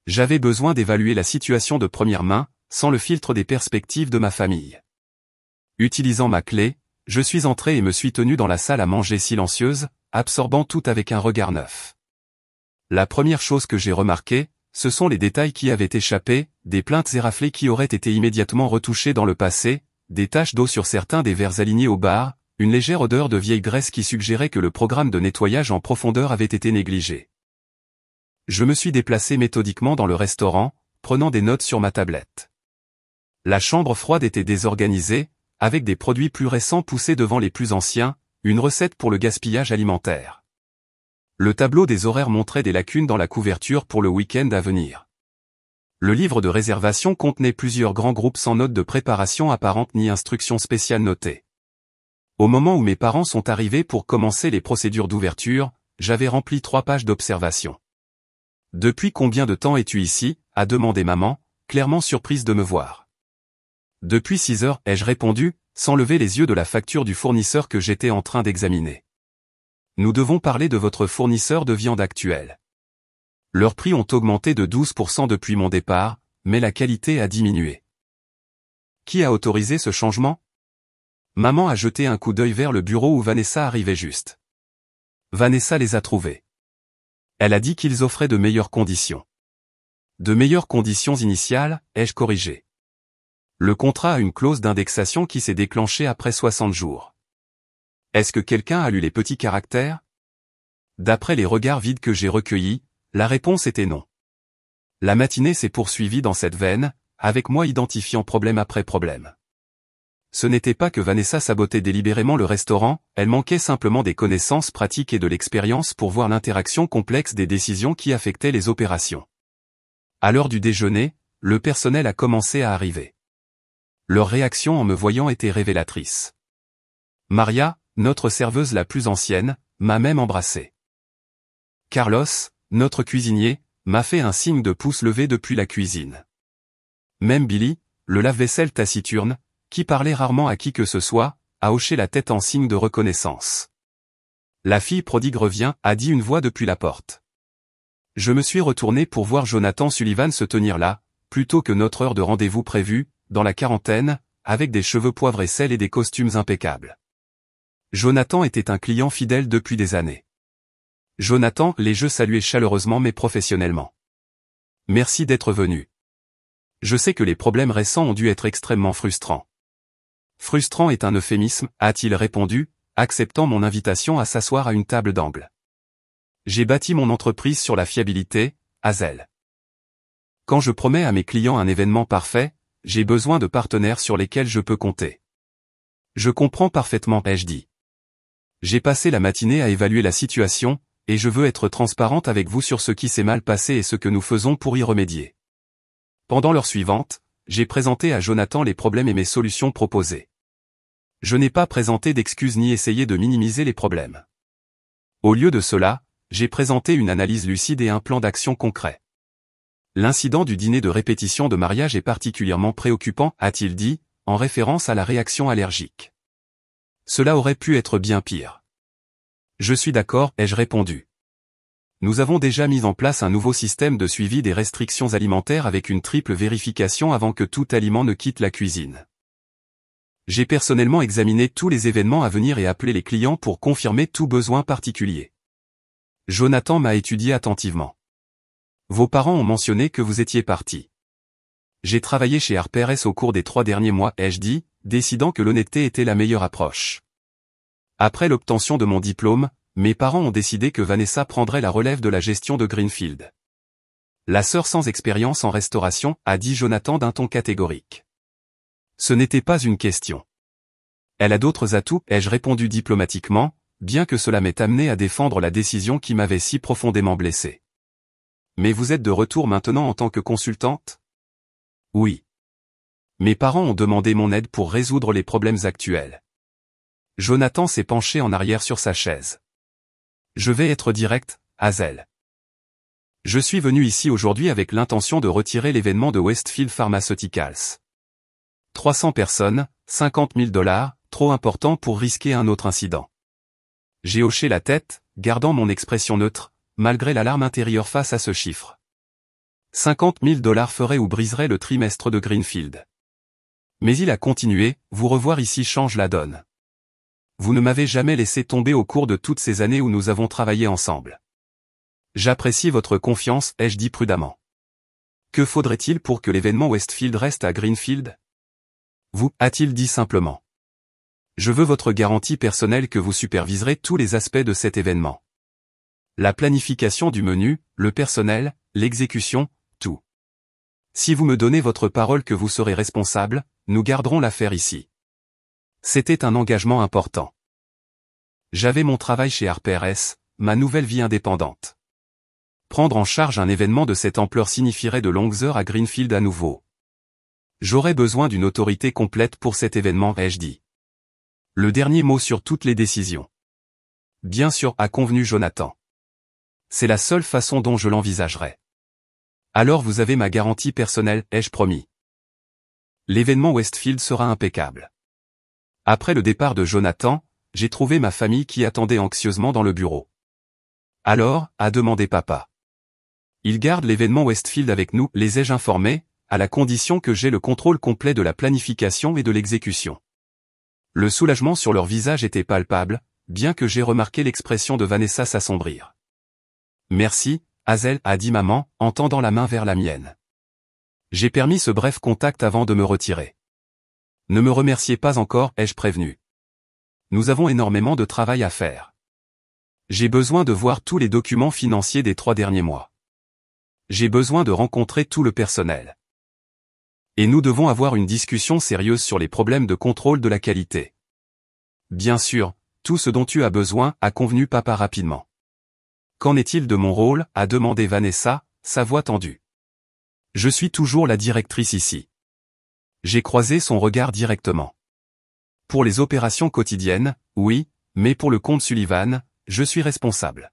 S1: J'avais besoin d'évaluer la situation de première main, sans le filtre des perspectives de ma famille. Utilisant ma clé, je suis entré et me suis tenu dans la salle à manger silencieuse, absorbant tout avec un regard neuf. La première chose que j'ai remarquée, ce sont les détails qui avaient échappé, des plaintes éraflées qui auraient été immédiatement retouchées dans le passé, des taches d'eau sur certains des verres alignés au bar, une légère odeur de vieille graisse qui suggérait que le programme de nettoyage en profondeur avait été négligé. Je me suis déplacé méthodiquement dans le restaurant, prenant des notes sur ma tablette. La chambre froide était désorganisée, avec des produits plus récents poussés devant les plus anciens, une recette pour le gaspillage alimentaire. Le tableau des horaires montrait des lacunes dans la couverture pour le week-end à venir. Le livre de réservation contenait plusieurs grands groupes sans notes de préparation apparentes ni instructions spéciales notées. Au moment où mes parents sont arrivés pour commencer les procédures d'ouverture, j'avais rempli 3 pages d'observation. « Depuis combien de temps es-tu ici » a demandé maman, clairement surprise de me voir. « Depuis 6 heures » ai-je répondu, sans lever les yeux de la facture du fournisseur que j'étais en train d'examiner. « Nous devons parler de votre fournisseur de viande actuel. Leurs prix ont augmenté de 12% depuis mon départ, mais la qualité a diminué. » Qui a autorisé ce changement ? Maman a jeté un coup d'œil vers le bureau où Vanessa arrivait juste. Vanessa les a trouvés. Elle a dit qu'ils offraient de meilleures conditions. De meilleures conditions initiales, ai-je corrigé. Le contrat a une clause d'indexation qui s'est déclenchée après 60 jours. Est-ce que quelqu'un a lu les petits caractères ? D'après les regards vides que j'ai recueillis, la réponse était non. La matinée s'est poursuivie dans cette veine, avec moi identifiant problème après problème. Ce n'était pas que Vanessa sabotait délibérément le restaurant, elle manquait simplement des connaissances pratiques et de l'expérience pour voir l'interaction complexe des décisions qui affectaient les opérations. À l'heure du déjeuner, le personnel a commencé à arriver. Leur réaction en me voyant était révélatrice. Maria, notre serveuse la plus ancienne, m'a même embrassé. Carlos, notre cuisinier, m'a fait un signe de pouce levé depuis la cuisine. Même Billy, le lave-vaisselle taciturne, qui parlait rarement à qui que ce soit, a hoché la tête en signe de reconnaissance. La fille prodigue revient, a dit une voix depuis la porte. Je me suis retourné pour voir Jonathan Sullivan se tenir là, plutôt que notre heure de rendez-vous prévue, dans la quarantaine, avec des cheveux poivre et sel et des costumes impeccables. Jonathan était un client fidèle depuis des années. Jonathan, les jeux saluaient chaleureusement mais professionnellement. Merci d'être venu. Je sais que les problèmes récents ont dû être extrêmement frustrants. Frustrant est un euphémisme, a-t-il répondu, acceptant mon invitation à s'asseoir à une table d'angle. J'ai bâti mon entreprise sur la fiabilité, Hazel. Quand je promets à mes clients un événement parfait, j'ai besoin de partenaires sur lesquels je peux compter. Je comprends parfaitement, ai-je dit. J'ai passé la matinée à évaluer la situation, et je veux être transparente avec vous sur ce qui s'est mal passé et ce que nous faisons pour y remédier. Pendant l'heure suivante, j'ai présenté à Jonathan les problèmes et mes solutions proposées. Je n'ai pas présenté d'excuses ni essayé de minimiser les problèmes. Au lieu de cela, j'ai présenté une analyse lucide et un plan d'action concret. L'incident du dîner de répétition de mariage est particulièrement préoccupant, a-t-il dit, en référence à la réaction allergique. Cela aurait pu être bien pire. Je suis d'accord, ai-je répondu. Nous avons déjà mis en place un nouveau système de suivi des restrictions alimentaires avec une triple vérification avant que tout aliment ne quitte la cuisine. J'ai personnellement examiné tous les événements à venir et appelé les clients pour confirmer tout besoin particulier. Jonathan m'a étudié attentivement. Vos parents ont mentionné que vous étiez parti. J'ai travaillé chez Harper & au cours des 3 derniers mois, ai-je dit, décidant que l'honnêteté était la meilleure approche. Après l'obtention de mon diplôme, mes parents ont décidé que Vanessa prendrait la relève de la gestion de Greenfield. La sœur sans expérience en restauration, a dit Jonathan d'un ton catégorique. Ce n'était pas une question. Elle a d'autres atouts, ai-je répondu diplomatiquement, bien que cela m'ait amené à défendre la décision qui m'avait si profondément blessé. Mais vous êtes de retour maintenant en tant que consultante ? Oui. Mes parents ont demandé mon aide pour résoudre les problèmes actuels. Jonathan s'est penché en arrière sur sa chaise. Je vais être direct, Hazel. Je suis venu ici aujourd'hui avec l'intention de retirer l'événement de Westfield Pharmaceuticals. 300 personnes, $50 000, trop important pour risquer un autre incident. J'ai hoché la tête, gardant mon expression neutre, malgré l'alarme intérieure face à ce chiffre. $50 000 ferait ou briserait le trimestre de Greenfield. Mais il a continué, vous revoir ici change la donne. Vous ne m'avez jamais laissé tomber au cours de toutes ces années où nous avons travaillé ensemble. J'apprécie votre confiance, ai-je dit prudemment. Que faudrait-il pour que l'événement Westfield reste à Greenfield ? Vous, a-t-il dit simplement. Je veux votre garantie personnelle que vous superviserez tous les aspects de cet événement. La planification du menu, le personnel, l'exécution, tout. Si vous me donnez votre parole que vous serez responsable, nous garderons l'affaire ici. C'était un engagement important. J'avais mon travail chez Harper & ma nouvelle vie indépendante. Prendre en charge un événement de cette ampleur signifierait de longues heures à Greenfield à nouveau. J'aurais besoin d'une autorité complète pour cet événement, ai-je dit. Le dernier mot sur toutes les décisions. Bien sûr, a convenu Jonathan. C'est la seule façon dont je l'envisagerai. Alors vous avez ma garantie personnelle, ai-je promis. L'événement Westfield sera impeccable. Après le départ de Jonathan, j'ai trouvé ma famille qui attendait anxieusement dans le bureau. Alors, a demandé papa. Il garde l'événement Westfield avec nous, les ai-je informés, à la condition que j'ai le contrôle complet de la planification et de l'exécution. Le soulagement sur leur visage était palpable, bien que j'ai remarqué l'expression de Vanessa s'assombrir. Merci, Hazel, a dit maman, en tendant la main vers la mienne. J'ai permis ce bref contact avant de me retirer. Ne me remerciez pas encore, ai-je prévenu. Nous avons énormément de travail à faire. J'ai besoin de voir tous les documents financiers des 3 derniers mois. J'ai besoin de rencontrer tout le personnel. Et nous devons avoir une discussion sérieuse sur les problèmes de contrôle de la qualité. Bien sûr, tout ce dont tu as besoin, a convenu papa rapidement. Qu'en est-il de mon rôle, a demandé Vanessa, sa voix tendue. Je suis toujours la directrice ici. J'ai croisé son regard directement. Pour les opérations quotidiennes, oui, mais pour le compte Sullivan, je suis responsable.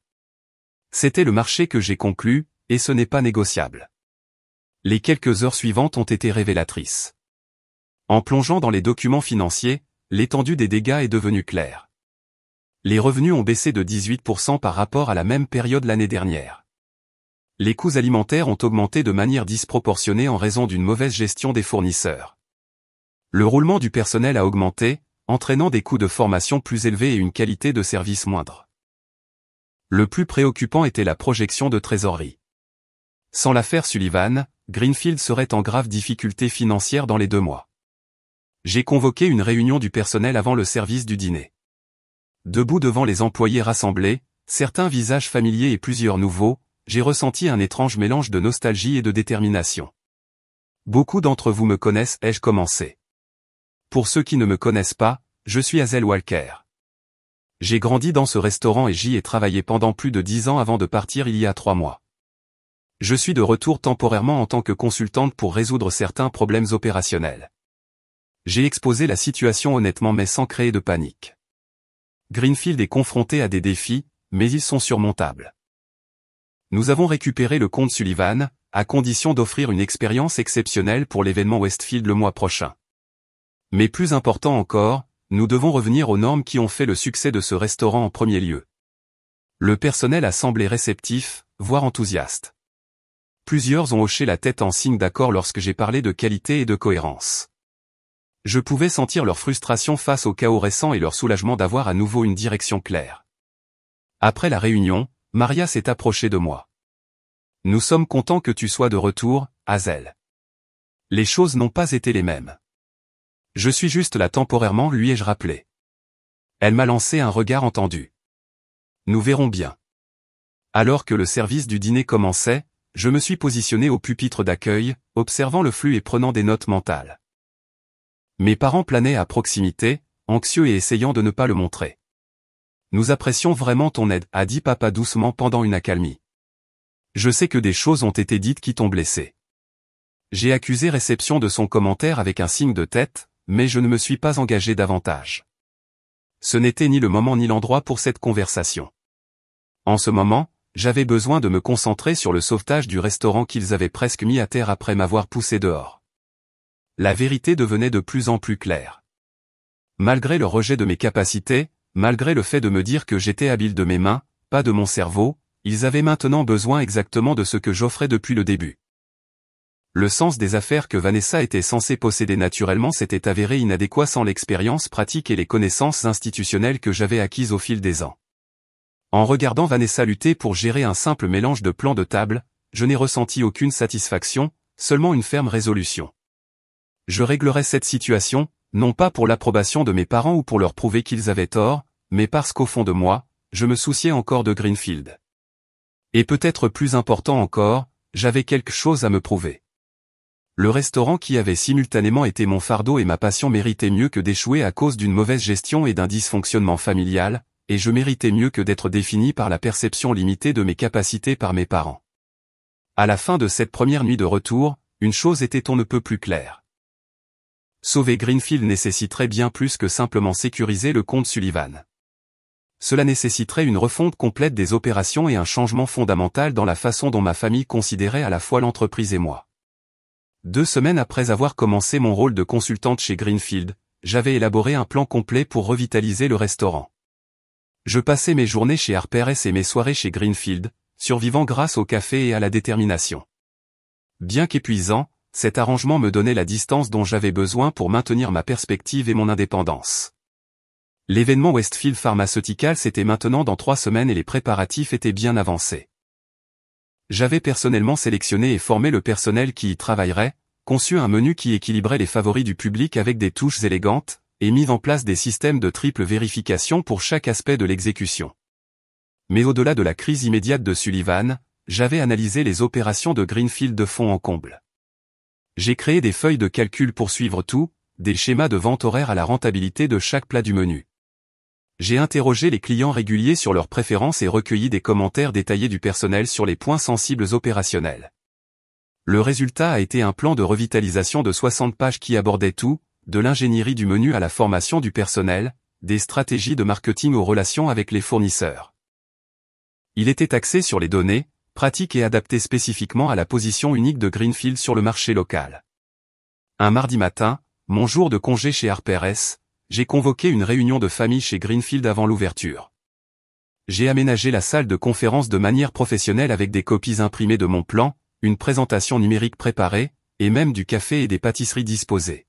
S1: C'était le marché que j'ai conclu, et ce n'est pas négociable. Les quelques heures suivantes ont été révélatrices. En plongeant dans les documents financiers, l'étendue des dégâts est devenue claire. Les revenus ont baissé de 18% par rapport à la même période l'année dernière. Les coûts alimentaires ont augmenté de manière disproportionnée en raison d'une mauvaise gestion des fournisseurs. Le roulement du personnel a augmenté, entraînant des coûts de formation plus élevés et une qualité de service moindre. Le plus préoccupant était la projection de trésorerie. Sans l'affaire Sullivan, Greenfield serait en grave difficulté financière dans les 2 mois. J'ai convoqué une réunion du personnel avant le service du dîner. Debout devant les employés rassemblés, certains visages familiers et plusieurs nouveaux, j'ai ressenti un étrange mélange de nostalgie et de détermination. Beaucoup d'entre vous me connaissent, ai-je commencé. Pour ceux qui ne me connaissent pas, je suis Hazel Walker. J'ai grandi dans ce restaurant et j'y ai travaillé pendant plus de 10 ans avant de partir il y a 3 mois. Je suis de retour temporairement en tant que consultante pour résoudre certains problèmes opérationnels. J'ai exposé la situation honnêtement mais sans créer de panique. Greenfield est confronté à des défis, mais ils sont surmontables. Nous avons récupéré le compte Sullivan, à condition d'offrir une expérience exceptionnelle pour l'événement Westfield le mois prochain. Mais plus important encore, nous devons revenir aux normes qui ont fait le succès de ce restaurant en premier lieu. Le personnel a semblé réceptif, voire enthousiaste. Plusieurs ont hoché la tête en signe d'accord lorsque j'ai parlé de qualité et de cohérence. Je pouvais sentir leur frustration face au chaos récent et leur soulagement d'avoir à nouveau une direction claire. Après la réunion, Maria s'est approchée de moi. « Nous sommes contents que tu sois de retour, Hazel. Les choses n'ont pas été les mêmes. Je suis juste là temporairement, lui ai-je rappelé. Elle m'a lancé un regard entendu. Nous verrons bien. » Alors que le service du dîner commençait, je me suis positionné au pupitre d'accueil, observant le flux et prenant des notes mentales. Mes parents planaient à proximité, anxieux et essayant de ne pas le montrer. « Nous apprécions vraiment ton aide, » a dit papa doucement pendant une accalmie. « Je sais que des choses ont été dites qui t'ont blessé. » J'ai accusé réception de son commentaire avec un signe de tête, mais je ne me suis pas engagé davantage. Ce n'était ni le moment ni l'endroit pour cette conversation. En ce moment, j'avais besoin de me concentrer sur le sauvetage du restaurant qu'ils avaient presque mis à terre après m'avoir poussé dehors. La vérité devenait de plus en plus claire. Malgré le rejet de mes capacités, malgré le fait de me dire que j'étais habile de mes mains, pas de mon cerveau, ils avaient maintenant besoin exactement de ce que j'offrais depuis le début. Le sens des affaires que Vanessa était censée posséder naturellement s'était avéré inadéquat sans l'expérience pratique et les connaissances institutionnelles que j'avais acquises au fil des ans. En regardant Vanessa lutter pour gérer un simple mélange de plans de table, je n'ai ressenti aucune satisfaction, seulement une ferme résolution. Je réglerai cette situation, non pas pour l'approbation de mes parents ou pour leur prouver qu'ils avaient tort, mais parce qu'au fond de moi, je me souciais encore de Greenfield. Et peut-être plus important encore, j'avais quelque chose à me prouver. Le restaurant qui avait simultanément été mon fardeau et ma passion méritait mieux que d'échouer à cause d'une mauvaise gestion et d'un dysfonctionnement familial, et je méritais mieux que d'être défini par la perception limitée de mes capacités par mes parents. À la fin de cette première nuit de retour, une chose était on ne peut plus claire. Sauver Greenfield nécessiterait bien plus que simplement sécuriser le compte Sullivan. Cela nécessiterait une refonte complète des opérations et un changement fondamental dans la façon dont ma famille considérait à la fois l'entreprise et moi. 2 semaines après avoir commencé mon rôle de consultante chez Greenfield, j'avais élaboré un plan complet pour revitaliser le restaurant. Je passais mes journées chez Harper's et mes soirées chez Greenfield, survivant grâce au café et à la détermination. Bien qu'épuisant, cet arrangement me donnait la distance dont j'avais besoin pour maintenir ma perspective et mon indépendance. L'événement Westfield Pharmaceuticals était maintenant dans 3 semaines et les préparatifs étaient bien avancés. J'avais personnellement sélectionné et formé le personnel qui y travaillerait, conçu un menu qui équilibrait les favoris du public avec des touches élégantes, et mis en place des systèmes de triple vérification pour chaque aspect de l'exécution. Mais au-delà de la crise immédiate de Sullivan, j'avais analysé les opérations de Greenfield de fond en comble. J'ai créé des feuilles de calcul pour suivre tout, des schémas de vente horaire à la rentabilité de chaque plat du menu. J'ai interrogé les clients réguliers sur leurs préférences et recueilli des commentaires détaillés du personnel sur les points sensibles opérationnels. Le résultat a été un plan de revitalisation de 60 pages qui abordait tout, de l'ingénierie du menu à la formation du personnel, des stratégies de marketing aux relations avec les fournisseurs. Il était axé sur les données, pratique et adapté spécifiquement à la position unique de Greenfield sur le marché local. Un mardi matin, mon jour de congé chez Harper's, j'ai convoqué une réunion de famille chez Greenfield avant l'ouverture. J'ai aménagé la salle de conférence de manière professionnelle avec des copies imprimées de mon plan, une présentation numérique préparée, et même du café et des pâtisseries disposées.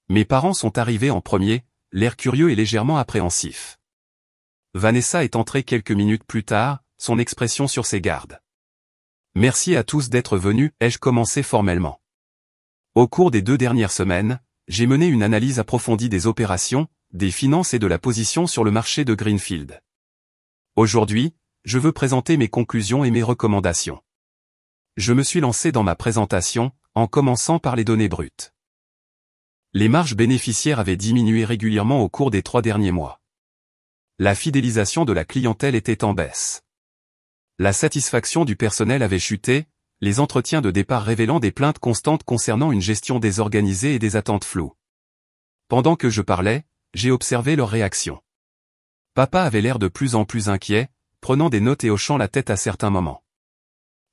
S1: Mes parents sont arrivés en premier, l'air curieux et légèrement appréhensif. Vanessa est entrée quelques minutes plus tard, son expression sur ses gardes. Merci à tous d'être venus, ai-je commencé formellement. Au cours des 2 dernières semaines, j'ai mené une analyse approfondie des opérations, des finances et de la position sur le marché de Greenfield. Aujourd'hui, je veux présenter mes conclusions et mes recommandations. Je me suis lancé dans ma présentation, en commençant par les données brutes. Les marges bénéficiaires avaient diminué régulièrement au cours des 3 derniers mois. La fidélisation de la clientèle était en baisse. La satisfaction du personnel avait chuté, les entretiens de départ révélant des plaintes constantes concernant une gestion désorganisée et des attentes floues. Pendant que je parlais, j'ai observé leur réaction. Papa avait l'air de plus en plus inquiet, prenant des notes et hochant la tête à certains moments.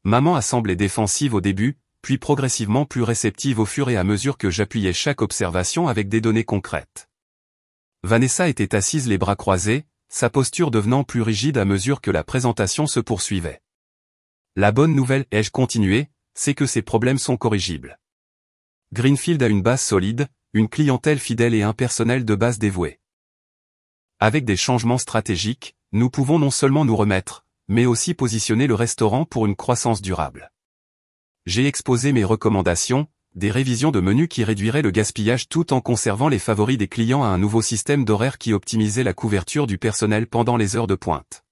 S1: Maman a semblé défensive au début, puis progressivement plus réceptive au fur et à mesure que j'appuyais chaque observation avec des données concrètes. Vanessa était assise les bras croisés, sa posture devenant plus rigide à mesure que la présentation se poursuivait. La bonne nouvelle, ai-je continué, c'est que ces problèmes sont corrigibles. Greenfield a une base solide, une clientèle fidèle et un personnel de base dévoué. Avec des changements stratégiques, nous pouvons non seulement nous remettre, mais aussi positionner le restaurant pour une croissance durable. J'ai exposé mes recommandations, des révisions de menus qui réduiraient le gaspillage tout en conservant les favoris des clients à un nouveau système d'horaire qui optimisait la couverture du personnel pendant les heures de pointe.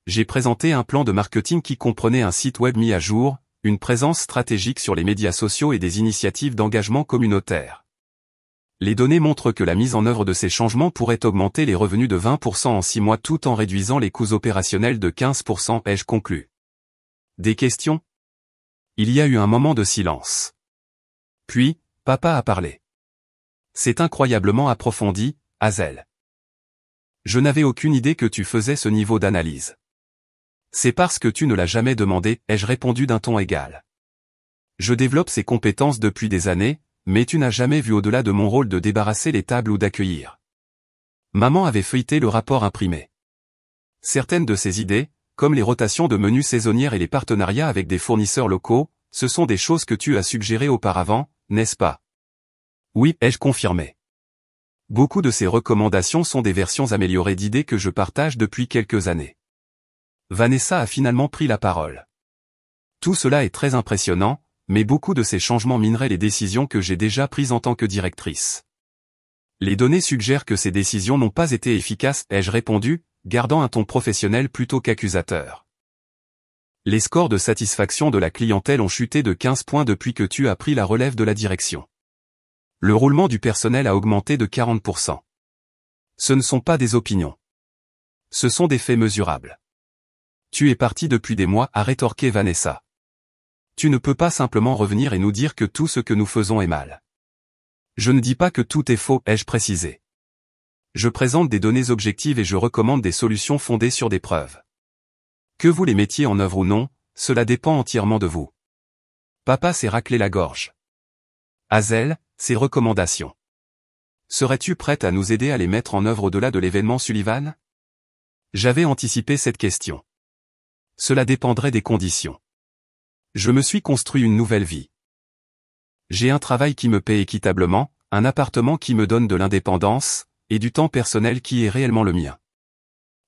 S1: J'ai présenté un plan de marketing qui comprenait un site web mis à jour, une présence stratégique sur les médias sociaux et des initiatives d'engagement communautaire. Les données montrent que la mise en œuvre de ces changements pourrait augmenter les revenus de 20% en 6 mois tout en réduisant les coûts opérationnels de 15%, ai-je conclu. Des questions? Il y a eu un moment de silence. Puis, papa a parlé. C'est incroyablement approfondi, Hazel. Je n'avais aucune idée que tu faisais ce niveau d'analyse. C'est parce que tu ne l'as jamais demandé, ai-je répondu d'un ton égal. Je développe ces compétences depuis des années, mais tu n'as jamais vu au-delà de mon rôle de débarrasser les tables ou d'accueillir. Maman avait feuilleté le rapport imprimé. Certaines de ces idées, comme les rotations de menus saisonnières et les partenariats avec des fournisseurs locaux, ce sont des choses que tu as suggérées auparavant, n'est-ce pas? Oui, ai-je confirmé. Beaucoup de ces recommandations sont des versions améliorées d'idées que je partage depuis quelques années. Vanessa a finalement pris la parole. Tout cela est très impressionnant, mais beaucoup de ces changements mineraient les décisions que j'ai déjà prises en tant que directrice. Les données suggèrent que ces décisions n'ont pas été efficaces, ai-je répondu, gardant un ton professionnel plutôt qu'accusateur. Les scores de satisfaction de la clientèle ont chuté de 15 points depuis que tu as pris la relève de la direction. Le roulement du personnel a augmenté de 40%. Ce ne sont pas des opinions. Ce sont des faits mesurables. Tu es parti depuis des mois, a rétorqué Vanessa. Tu ne peux pas simplement revenir et nous dire que tout ce que nous faisons est mal. Je ne dis pas que tout est faux, ai-je précisé. Je présente des données objectives et je recommande des solutions fondées sur des preuves. Que vous les mettiez en œuvre ou non, cela dépend entièrement de vous. Papa s'est raclé la gorge. Hazel, ces recommandations. Serais-tu prête à nous aider à les mettre en œuvre au-delà de l'événement Sullivan? J'avais anticipé cette question. Cela dépendrait des conditions. Je me suis construit une nouvelle vie. J'ai un travail qui me paie équitablement, un appartement qui me donne de l'indépendance, et du temps personnel qui est réellement le mien.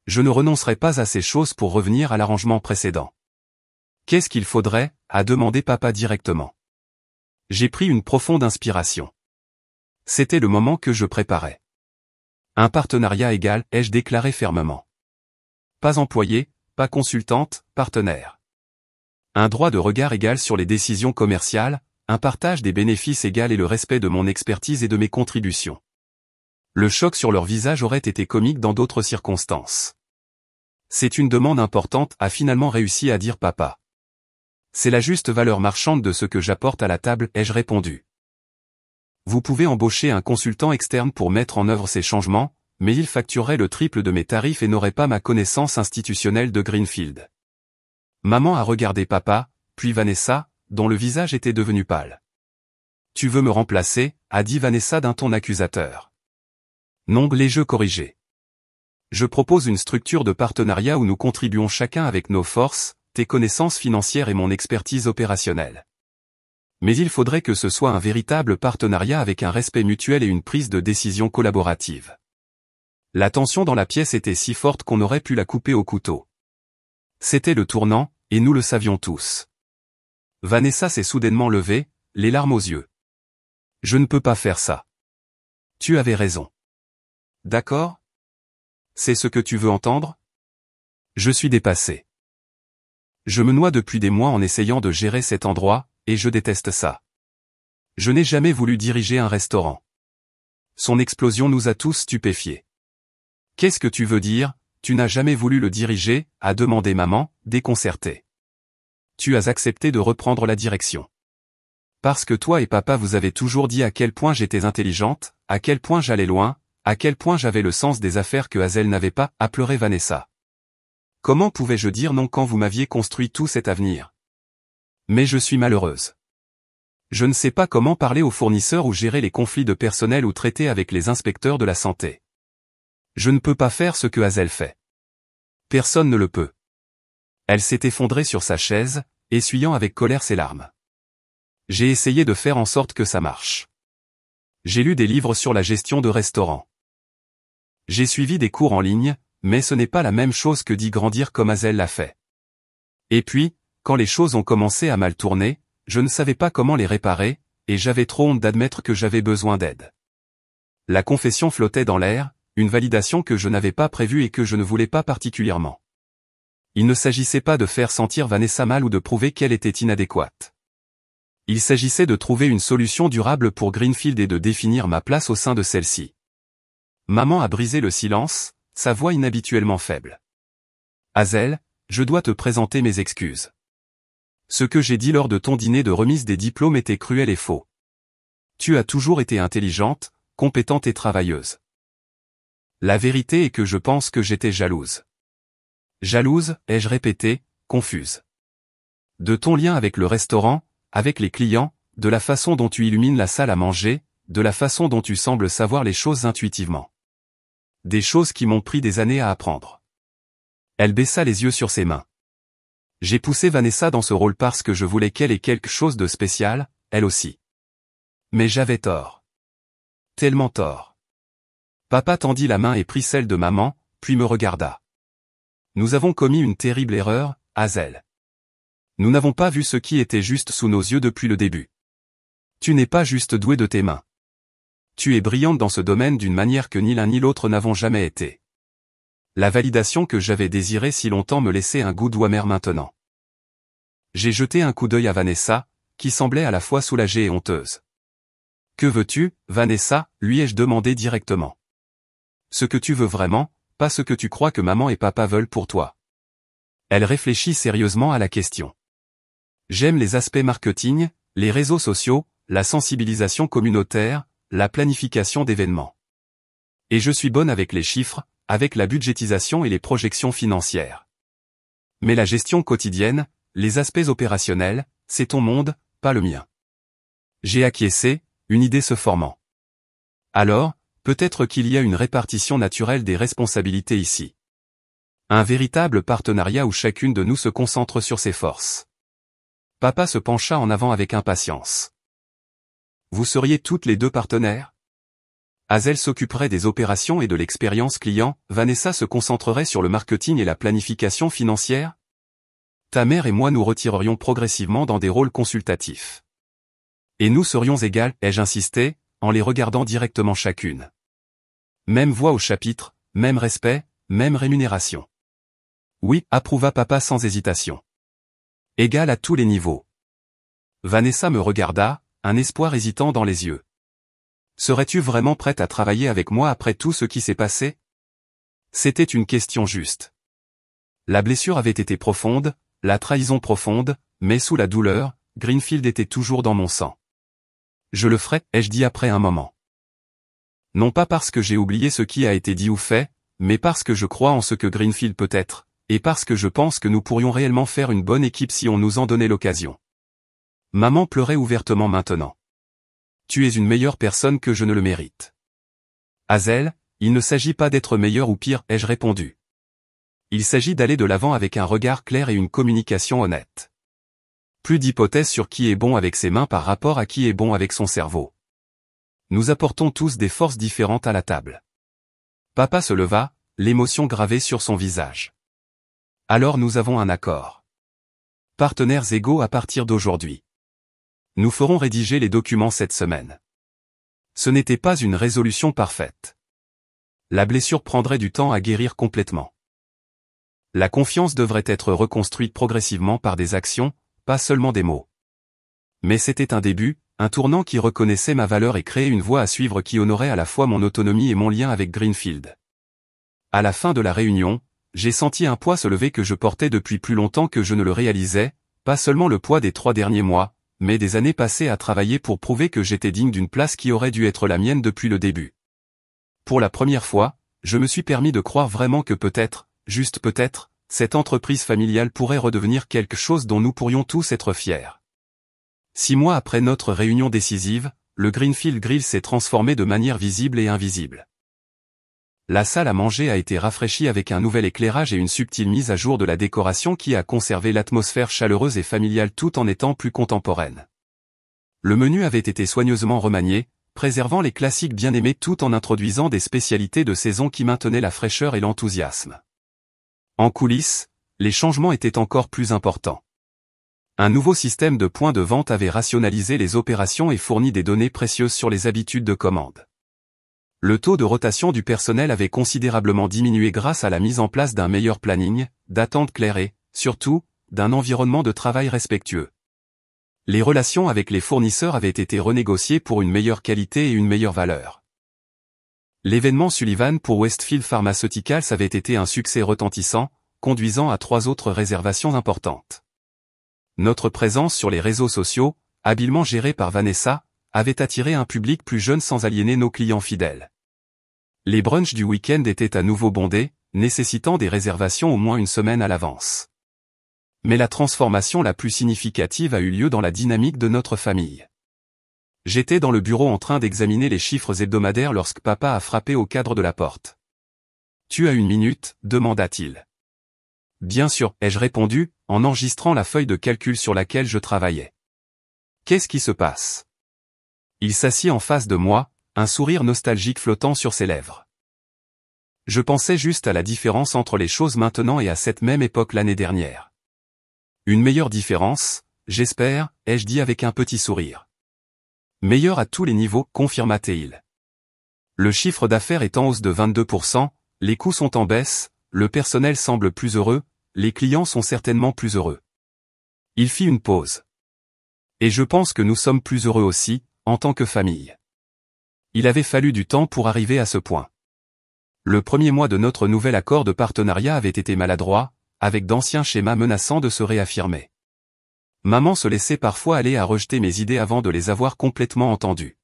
S1: Je ne renoncerai pas à ces choses pour revenir à l'arrangement précédent. Qu'est-ce qu'il faudrait, a demandé papa directement. J'ai pris une profonde inspiration. C'était le moment que je préparais. Un partenariat égal, ai-je déclaré fermement. Pas employé, pas consultante, partenaire. Un droit de regard égal sur les décisions commerciales, un partage des bénéfices égal et le respect de mon expertise et de mes contributions. Le choc sur leur visage aurait été comique dans d'autres circonstances. C'est une demande importante, a finalement réussi à dire papa. C'est la juste valeur marchande de ce que j'apporte à la table, ai-je répondu. Vous pouvez embaucher un consultant externe pour mettre en œuvre ces changements, mais il facturerait le triple de mes tarifs et n'aurait pas ma connaissance institutionnelle de Greenfield. Maman a regardé papa, puis Vanessa, dont le visage était devenu pâle. Tu veux me remplacer, a dit Vanessa d'un ton accusateur. Non, les jeux corrigés. Je propose une structure de partenariat où nous contribuons chacun avec nos forces, tes connaissances financières et mon expertise opérationnelle. Mais il faudrait que ce soit un véritable partenariat avec un respect mutuel et une prise de décision collaborative. La tension dans la pièce était si forte qu'on aurait pu la couper au couteau. C'était le tournant, et nous le savions tous. Vanessa s'est soudainement levée, les larmes aux yeux. Je ne peux pas faire ça. Tu avais raison. D'accord? C'est ce que tu veux entendre? Je suis dépassé. Je me noie depuis des mois en essayant de gérer cet endroit, et je déteste ça. Je n'ai jamais voulu diriger un restaurant. Son explosion nous a tous stupéfiés. Qu'est-ce que tu veux dire, tu n'as jamais voulu le diriger, a demandé maman, déconcertée. Tu as accepté de reprendre la direction. Parce que toi et papa vous avez toujours dit à quel point j'étais intelligente, à quel point j'allais loin, à quel point j'avais le sens des affaires que Hazel n'avait pas, a pleuré Vanessa. Comment pouvais-je dire non quand vous m'aviez construit tout cet avenir? Mais je suis malheureuse. Je ne sais pas comment parler aux fournisseurs ou gérer les conflits de personnel ou traiter avec les inspecteurs de la santé. Je ne peux pas faire ce que Hazel fait. Personne ne le peut. Elle s'est effondrée sur sa chaise, essuyant avec colère ses larmes. J'ai essayé de faire en sorte que ça marche. J'ai lu des livres sur la gestion de restaurants. J'ai suivi des cours en ligne, mais ce n'est pas la même chose que d'y grandir comme Hazel l'a fait. Et puis, quand les choses ont commencé à mal tourner, je ne savais pas comment les réparer, et j'avais trop honte d'admettre que j'avais besoin d'aide. La confession flottait dans l'air, une validation que je n'avais pas prévue et que je ne voulais pas particulièrement. Il ne s'agissait pas de faire sentir Vanessa mal ou de prouver qu'elle était inadéquate. Il s'agissait de trouver une solution durable pour Greenfield et de définir ma place au sein de celle-ci. Maman a brisé le silence, sa voix inhabituellement faible. Hazel, je dois te présenter mes excuses. Ce que j'ai dit lors de ton dîner de remise des diplômes était cruel et faux. Tu as toujours été intelligente, compétente et travailleuse. La vérité est que je pense que j'étais jalouse. Jalouse, ai-je répété, confuse. De ton lien avec le restaurant, avec les clients, de la façon dont tu illumines la salle à manger, de la façon dont tu sembles savoir les choses intuitivement. Des choses qui m'ont pris des années à apprendre. Elle baissa les yeux sur ses mains. J'ai poussé Vanessa dans ce rôle parce que je voulais qu'elle ait quelque chose de spécial, elle aussi. Mais j'avais tort. Tellement tort. Papa tendit la main et prit celle de maman, puis me regarda. Nous avons commis une terrible erreur, Hazel. Nous n'avons pas vu ce qui était juste sous nos yeux depuis le début. Tu n'es pas juste douée de tes mains. Tu es brillante dans ce domaine d'une manière que ni l'un ni l'autre n'avons jamais été. La validation que j'avais désirée si longtemps me laissait un goût doux amer maintenant. J'ai jeté un coup d'œil à Vanessa, qui semblait à la fois soulagée et honteuse. Que veux-tu, Vanessa, lui ai-je demandé directement. Ce que tu veux vraiment, pas ce que tu crois que maman et papa veulent pour toi. Elle réfléchit sérieusement à la question. J'aime les aspects marketing, les réseaux sociaux, la sensibilisation communautaire, la planification d'événements. Et je suis bonne avec les chiffres, avec la budgétisation et les projections financières. Mais la gestion quotidienne, les aspects opérationnels, c'est ton monde, pas le mien. J'ai acquiescé, une idée se formant. Alors, peut-être qu'il y a une répartition naturelle des responsabilités ici. Un véritable partenariat où chacune de nous se concentre sur ses forces. Papa se pencha en avant avec impatience. Vous seriez toutes les deux partenaires? Hazel s'occuperait des opérations et de l'expérience client, Vanessa se concentrerait sur le marketing et la planification financière? Ta mère et moi nous retirerions progressivement dans des rôles consultatifs. Et nous serions égales, ai-je insisté, en les regardant directement chacune. Même voix au chapitre, même respect, même rémunération. Oui, approuva papa sans hésitation. Égal à tous les niveaux. Vanessa me regarda, un espoir hésitant dans les yeux. Serais-tu vraiment prête à travailler avec moi après tout ce qui s'est passé? C'était une question juste. La blessure avait été profonde, la trahison profonde, mais sous la douleur, Greenfield était toujours dans mon sang. Je le ferai, ai-je dit après un moment. Non pas parce que j'ai oublié ce qui a été dit ou fait, mais parce que je crois en ce que Greenfield peut être, et parce que je pense que nous pourrions réellement faire une bonne équipe si on nous en donnait l'occasion. Maman pleurait ouvertement maintenant. Tu es une meilleure personne que je ne le mérite. Hazel, il ne s'agit pas d'être meilleur ou pire, ai-je répondu. Il s'agit d'aller de l'avant avec un regard clair et une communication honnête. Plus d'hypothèses sur qui est bon avec ses mains par rapport à qui est bon avec son cerveau. Nous apportons tous des forces différentes à la table. Papa se leva, l'émotion gravée sur son visage. Alors nous avons un accord. Partenaires égaux à partir d'aujourd'hui. Nous ferons rédiger les documents cette semaine. Ce n'était pas une résolution parfaite. La blessure prendrait du temps à guérir complètement. La confiance devrait être reconstruite progressivement par des actions, pas seulement des mots. Mais c'était un début, un tournant qui reconnaissait ma valeur et créait une voie à suivre qui honorait à la fois mon autonomie et mon lien avec Greenfield. À la fin de la réunion, j'ai senti un poids se lever que je portais depuis plus longtemps que je ne le réalisais, pas seulement le poids des 3 derniers mois, mais des années passées à travailler pour prouver que j'étais digne d'une place qui aurait dû être la mienne depuis le début. Pour la première fois, je me suis permis de croire vraiment que peut-être, juste peut-être, cette entreprise familiale pourrait redevenir quelque chose dont nous pourrions tous être fiers. 6 mois après notre réunion décisive, le Greenfield Grill s'est transformé de manière visible et invisible. La salle à manger a été rafraîchie avec un nouvel éclairage et une subtile mise à jour de la décoration qui a conservé l'atmosphère chaleureuse et familiale tout en étant plus contemporaine. Le menu avait été soigneusement remanié, préservant les classiques bien-aimés tout en introduisant des spécialités de saison qui maintenaient la fraîcheur et l'enthousiasme. En coulisses, les changements étaient encore plus importants. Un nouveau système de points de vente avait rationalisé les opérations et fourni des données précieuses sur les habitudes de commande. Le taux de rotation du personnel avait considérablement diminué grâce à la mise en place d'un meilleur planning, d'attentes claires et, surtout, d'un environnement de travail respectueux. Les relations avec les fournisseurs avaient été renégociées pour une meilleure qualité et une meilleure valeur. L'événement Sullivan pour Westfield Pharmaceuticals avait été un succès retentissant, conduisant à 3 autres réservations importantes. Notre présence sur les réseaux sociaux, habilement gérée par Vanessa, avait attiré un public plus jeune sans aliéner nos clients fidèles. Les brunchs du week-end étaient à nouveau bondés, nécessitant des réservations au moins une semaine à l'avance. Mais la transformation la plus significative a eu lieu dans la dynamique de notre famille. J'étais dans le bureau en train d'examiner les chiffres hebdomadaires lorsque papa a frappé au cadre de la porte. « Tu as 1 minute ?» demanda-t-il. « Bien sûr », ai-je répondu, en enregistrant la feuille de calcul sur laquelle je travaillais. « Qu'est-ce qui se passe ?» Il s'assit en face de moi, un sourire nostalgique flottant sur ses lèvres. Je pensais juste à la différence entre les choses maintenant et à cette même époque l'année dernière. Une meilleure différence, j'espère, ai-je dit avec un petit sourire. Meilleure à tous les niveaux, confirma-t-il. Le chiffre d'affaires est en hausse de 22%, les coûts sont en baisse, le personnel semble plus heureux, les clients sont certainement plus heureux. Il fit une pause. Et je pense que nous sommes plus heureux aussi, en tant que famille. Il avait fallu du temps pour arriver à ce point. Le premier mois de notre nouvel accord de partenariat avait été maladroit, avec d'anciens schémas menaçant de se réaffirmer. Maman se laissait parfois aller à rejeter mes idées avant de les avoir complètement entendues.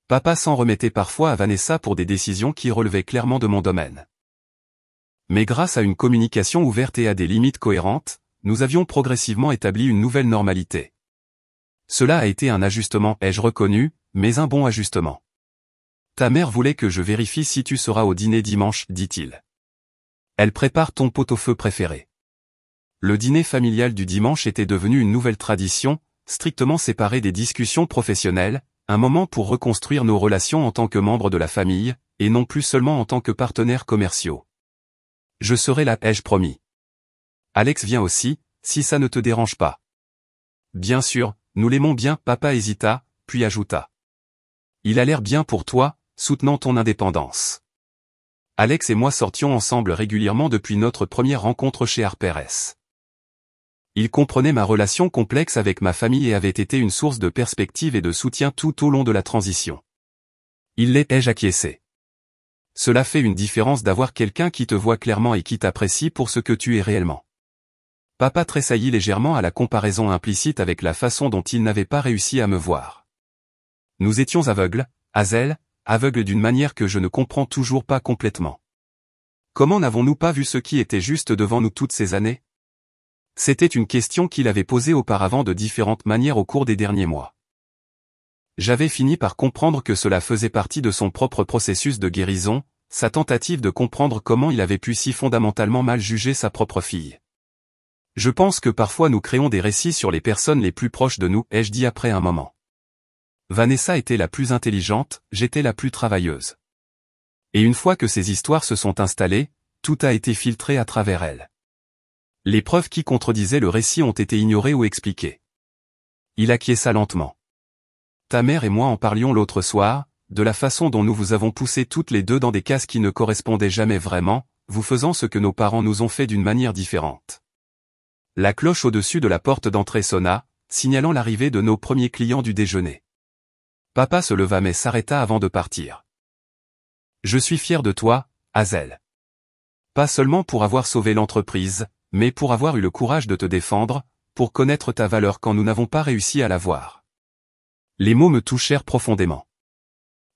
S1: Papa s'en remettait parfois à Vanessa pour des décisions qui relevaient clairement de mon domaine. Mais grâce à une communication ouverte et à des limites cohérentes, nous avions progressivement établi une nouvelle normalité. Cela a été un ajustement, ai-je reconnu, mais un bon ajustement. Ta mère voulait que je vérifie si tu seras au dîner dimanche, dit-il. Elle prépare ton pot-au-feu préféré. Le dîner familial du dimanche était devenu une nouvelle tradition, strictement séparée des discussions professionnelles, un moment pour reconstruire nos relations en tant que membres de la famille, et non plus seulement en tant que partenaires commerciaux. Je serai là, ai-je promis. Alex vient aussi, si ça ne te dérange pas. Bien sûr, nous l'aimons bien, papa hésita, puis ajouta. Il a l'air bien pour toi, soutenant ton indépendance. Alex et moi sortions ensemble régulièrement depuis notre première rencontre chez Harper S. Il comprenait ma relation complexe avec ma famille et avait été une source de perspective et de soutien tout au long de la transition. Il l'est, ai-je acquiescé. Cela fait une différence d'avoir quelqu'un qui te voit clairement et qui t'apprécie pour ce que tu es réellement. Papa tressaillit légèrement à la comparaison implicite avec la façon dont il n'avait pas réussi à me voir. Nous étions aveugles, Hazel, aveugles d'une manière que je ne comprends toujours pas complètement. Comment n'avons-nous pas vu ce qui était juste devant nous toutes ces années? C'était une question qu'il avait posée auparavant de différentes manières au cours des derniers mois. J'avais fini par comprendre que cela faisait partie de son propre processus de guérison, sa tentative de comprendre comment il avait pu si fondamentalement mal juger sa propre fille. Je pense que parfois nous créons des récits sur les personnes les plus proches de nous, ai-je dit après un moment. Vanessa était la plus intelligente, j'étais la plus travailleuse. Et une fois que ces histoires se sont installées, tout a été filtré à travers elles. Les preuves qui contredisaient le récit ont été ignorées ou expliquées. Il acquiesça lentement. Ta mère et moi en parlions l'autre soir, de la façon dont nous vous avons poussés toutes les deux dans des cases qui ne correspondaient jamais vraiment, vous faisant ce que nos parents nous ont fait d'une manière différente. La cloche au-dessus de la porte d'entrée sonna, signalant l'arrivée de nos premiers clients du déjeuner. Papa se leva mais s'arrêta avant de partir. Je suis fier de toi, Hazel. Pas seulement pour avoir sauvé l'entreprise, mais pour avoir eu le courage de te défendre, pour connaître ta valeur quand nous n'avons pas réussi à la voir. Les mots me touchèrent profondément.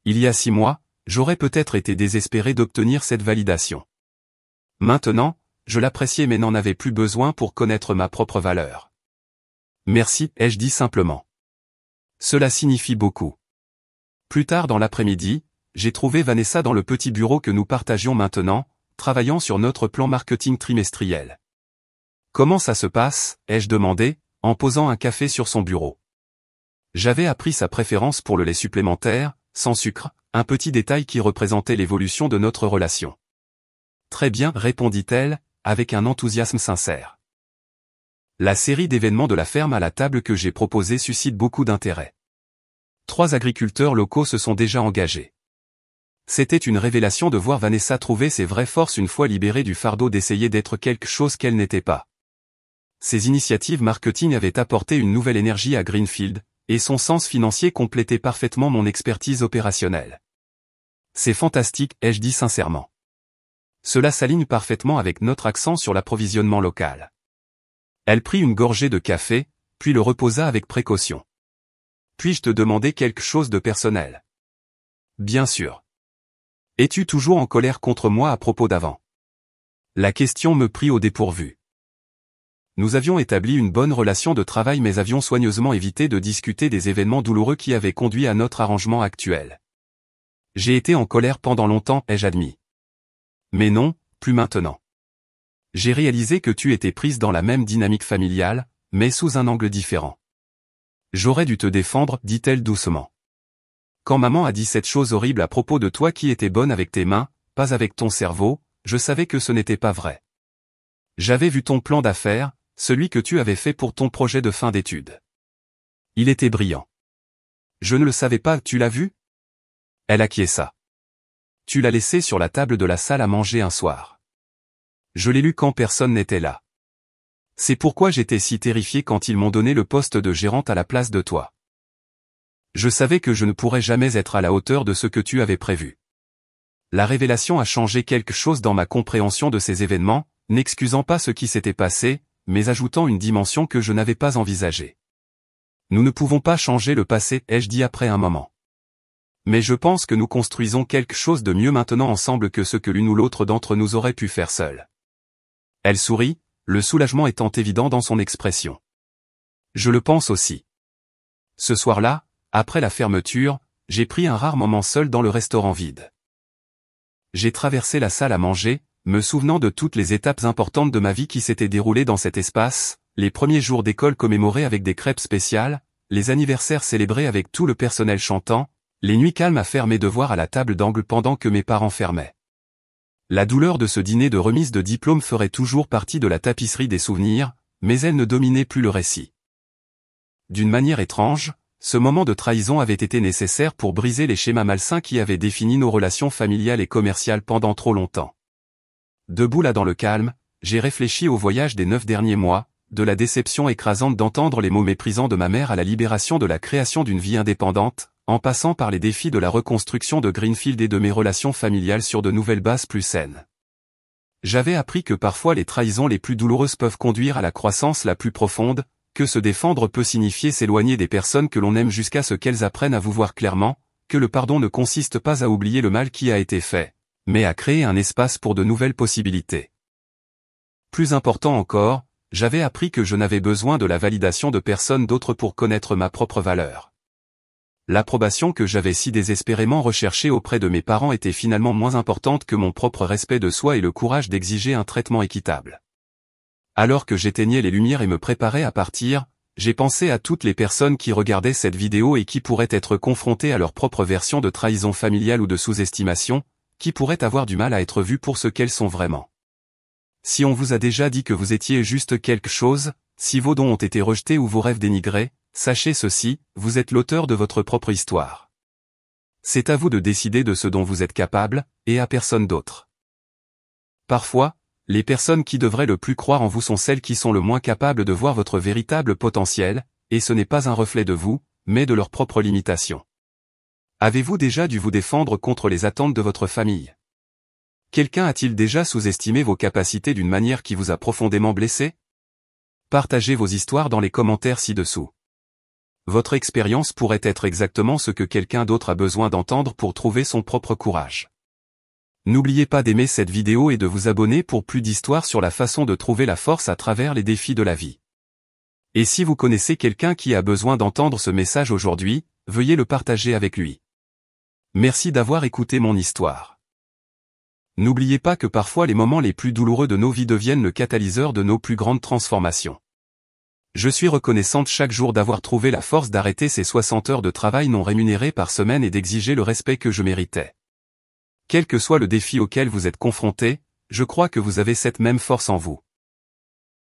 S1: Il y a 6 mois, j'aurais peut-être été désespéré d'obtenir cette validation. Maintenant, je l'appréciais mais n'en avais plus besoin pour connaître ma propre valeur. Merci, ai-je dit simplement. Cela signifie beaucoup. Plus tard dans l'après-midi, j'ai trouvé Vanessa dans le petit bureau que nous partagions maintenant, travaillant sur notre plan marketing trimestriel. Comment ça se passe, ai-je demandé, en posant un café sur son bureau. J'avais appris sa préférence pour le lait supplémentaire, sans sucre, un petit détail qui représentait l'évolution de notre relation. Très bien, répondit-elle, avec un enthousiasme sincère. La série d'événements de la ferme à la table que j'ai proposée suscite beaucoup d'intérêt. 3 agriculteurs locaux se sont déjà engagés. C'était une révélation de voir Vanessa trouver ses vraies forces une fois libérée du fardeau d'essayer d'être quelque chose qu'elle n'était pas. Ces initiatives marketing avaient apporté une nouvelle énergie à Greenfield, et son sens financier complétait parfaitement mon expertise opérationnelle. C'est fantastique, ai-je dit sincèrement. Cela s'aligne parfaitement avec notre accent sur l'approvisionnement local. Elle prit une gorgée de café, puis le reposa avec précaution. Puis-je te demander quelque chose de personnel? Bien sûr. Es-tu toujours en colère contre moi à propos d'avant? La question me prit au dépourvu. Nous avions établi une bonne relation de travail mais avions soigneusement évité de discuter des événements douloureux qui avaient conduit à notre arrangement actuel. J'ai été en colère pendant longtemps, ai-je admis. Mais non, plus maintenant. J'ai réalisé que tu étais prise dans la même dynamique familiale, mais sous un angle différent. J'aurais dû te défendre, dit-elle doucement. Quand maman a dit cette chose horrible à propos de toi qui étais bonne avec tes mains, pas avec ton cerveau, je savais que ce n'était pas vrai. J'avais vu ton plan d'affaires, celui que tu avais fait pour ton projet de fin d'études. Il était brillant. Je ne le savais pas, tu l'as vu? Elle acquiesça. Tu l'as laissé sur la table de la salle à manger un soir. Je l'ai lu quand personne n'était là. C'est pourquoi j'étais si terrifié quand ils m'ont donné le poste de gérante à la place de toi. Je savais que je ne pourrais jamais être à la hauteur de ce que tu avais prévu. La révélation a changé quelque chose dans ma compréhension de ces événements, n'excusant pas ce qui s'était passé, mais ajoutant une dimension que je n'avais pas envisagée. Nous ne pouvons pas changer le passé, ai-je dit après un moment. Mais je pense que nous construisons quelque chose de mieux maintenant ensemble que ce que l'une ou l'autre d'entre nous aurait pu faire seule. Elle sourit, le soulagement étant évident dans son expression. Je le pense aussi. Ce soir-là, après la fermeture, j'ai pris un rare moment seul dans le restaurant vide. J'ai traversé la salle à manger, me souvenant de toutes les étapes importantes de ma vie qui s'étaient déroulées dans cet espace, les premiers jours d'école commémorés avec des crêpes spéciales, les anniversaires célébrés avec tout le personnel chantant, les nuits calmes à faire mes devoirs à la table d'angle pendant que mes parents fermaient. La douleur de ce dîner de remise de diplôme ferait toujours partie de la tapisserie des souvenirs, mais elle ne dominait plus le récit. D'une manière étrange, ce moment de trahison avait été nécessaire pour briser les schémas malsains qui avaient défini nos relations familiales et commerciales pendant trop longtemps. Debout là dans le calme, j'ai réfléchi au voyage des 9 derniers mois, de la déception écrasante d'entendre les mots méprisants de ma mère à la libération de la création d'une vie indépendante, en passant par les défis de la reconstruction de Greenfield et de mes relations familiales sur de nouvelles bases plus saines. J'avais appris que parfois les trahisons les plus douloureuses peuvent conduire à la croissance la plus profonde, que se défendre peut signifier s'éloigner des personnes que l'on aime jusqu'à ce qu'elles apprennent à vous voir clairement, que le pardon ne consiste pas à oublier le mal qui a été fait, mais à créer un espace pour de nouvelles possibilités. Plus important encore, j'avais appris que je n'avais besoin de la validation de personne d'autre pour connaître ma propre valeur. L'approbation que j'avais si désespérément recherchée auprès de mes parents était finalement moins importante que mon propre respect de soi et le courage d'exiger un traitement équitable. Alors que j'éteignais les lumières et me préparais à partir, j'ai pensé à toutes les personnes qui regardaient cette vidéo et qui pourraient être confrontées à leur propre version de trahison familiale ou de sous-estimation, qui pourraient avoir du mal à être vues pour ce qu'elles sont vraiment. Si on vous a déjà dit que vous étiez juste quelque chose, si vos dons ont été rejetés ou vos rêves dénigrés, sachez ceci, vous êtes l'auteur de votre propre histoire. C'est à vous de décider de ce dont vous êtes capable, et à personne d'autre. Parfois, les personnes qui devraient le plus croire en vous sont celles qui sont le moins capables de voir votre véritable potentiel, et ce n'est pas un reflet de vous, mais de leurs propres limitations. Avez-vous déjà dû vous défendre contre les attentes de votre famille? Quelqu'un a-t-il déjà sous-estimé vos capacités d'une manière qui vous a profondément blessé? Partagez vos histoires dans les commentaires ci-dessous. Votre expérience pourrait être exactement ce que quelqu'un d'autre a besoin d'entendre pour trouver son propre courage. N'oubliez pas d'aimer cette vidéo et de vous abonner pour plus d'histoires sur la façon de trouver la force à travers les défis de la vie. Et si vous connaissez quelqu'un qui a besoin d'entendre ce message aujourd'hui, veuillez le partager avec lui. Merci d'avoir écouté mon histoire. N'oubliez pas que parfois les moments les plus douloureux de nos vies deviennent le catalyseur de nos plus grandes transformations. Je suis reconnaissante chaque jour d'avoir trouvé la force d'arrêter ces 60 heures de travail non rémunérées par semaine et d'exiger le respect que je méritais. Quel que soit le défi auquel vous êtes confronté, je crois que vous avez cette même force en vous.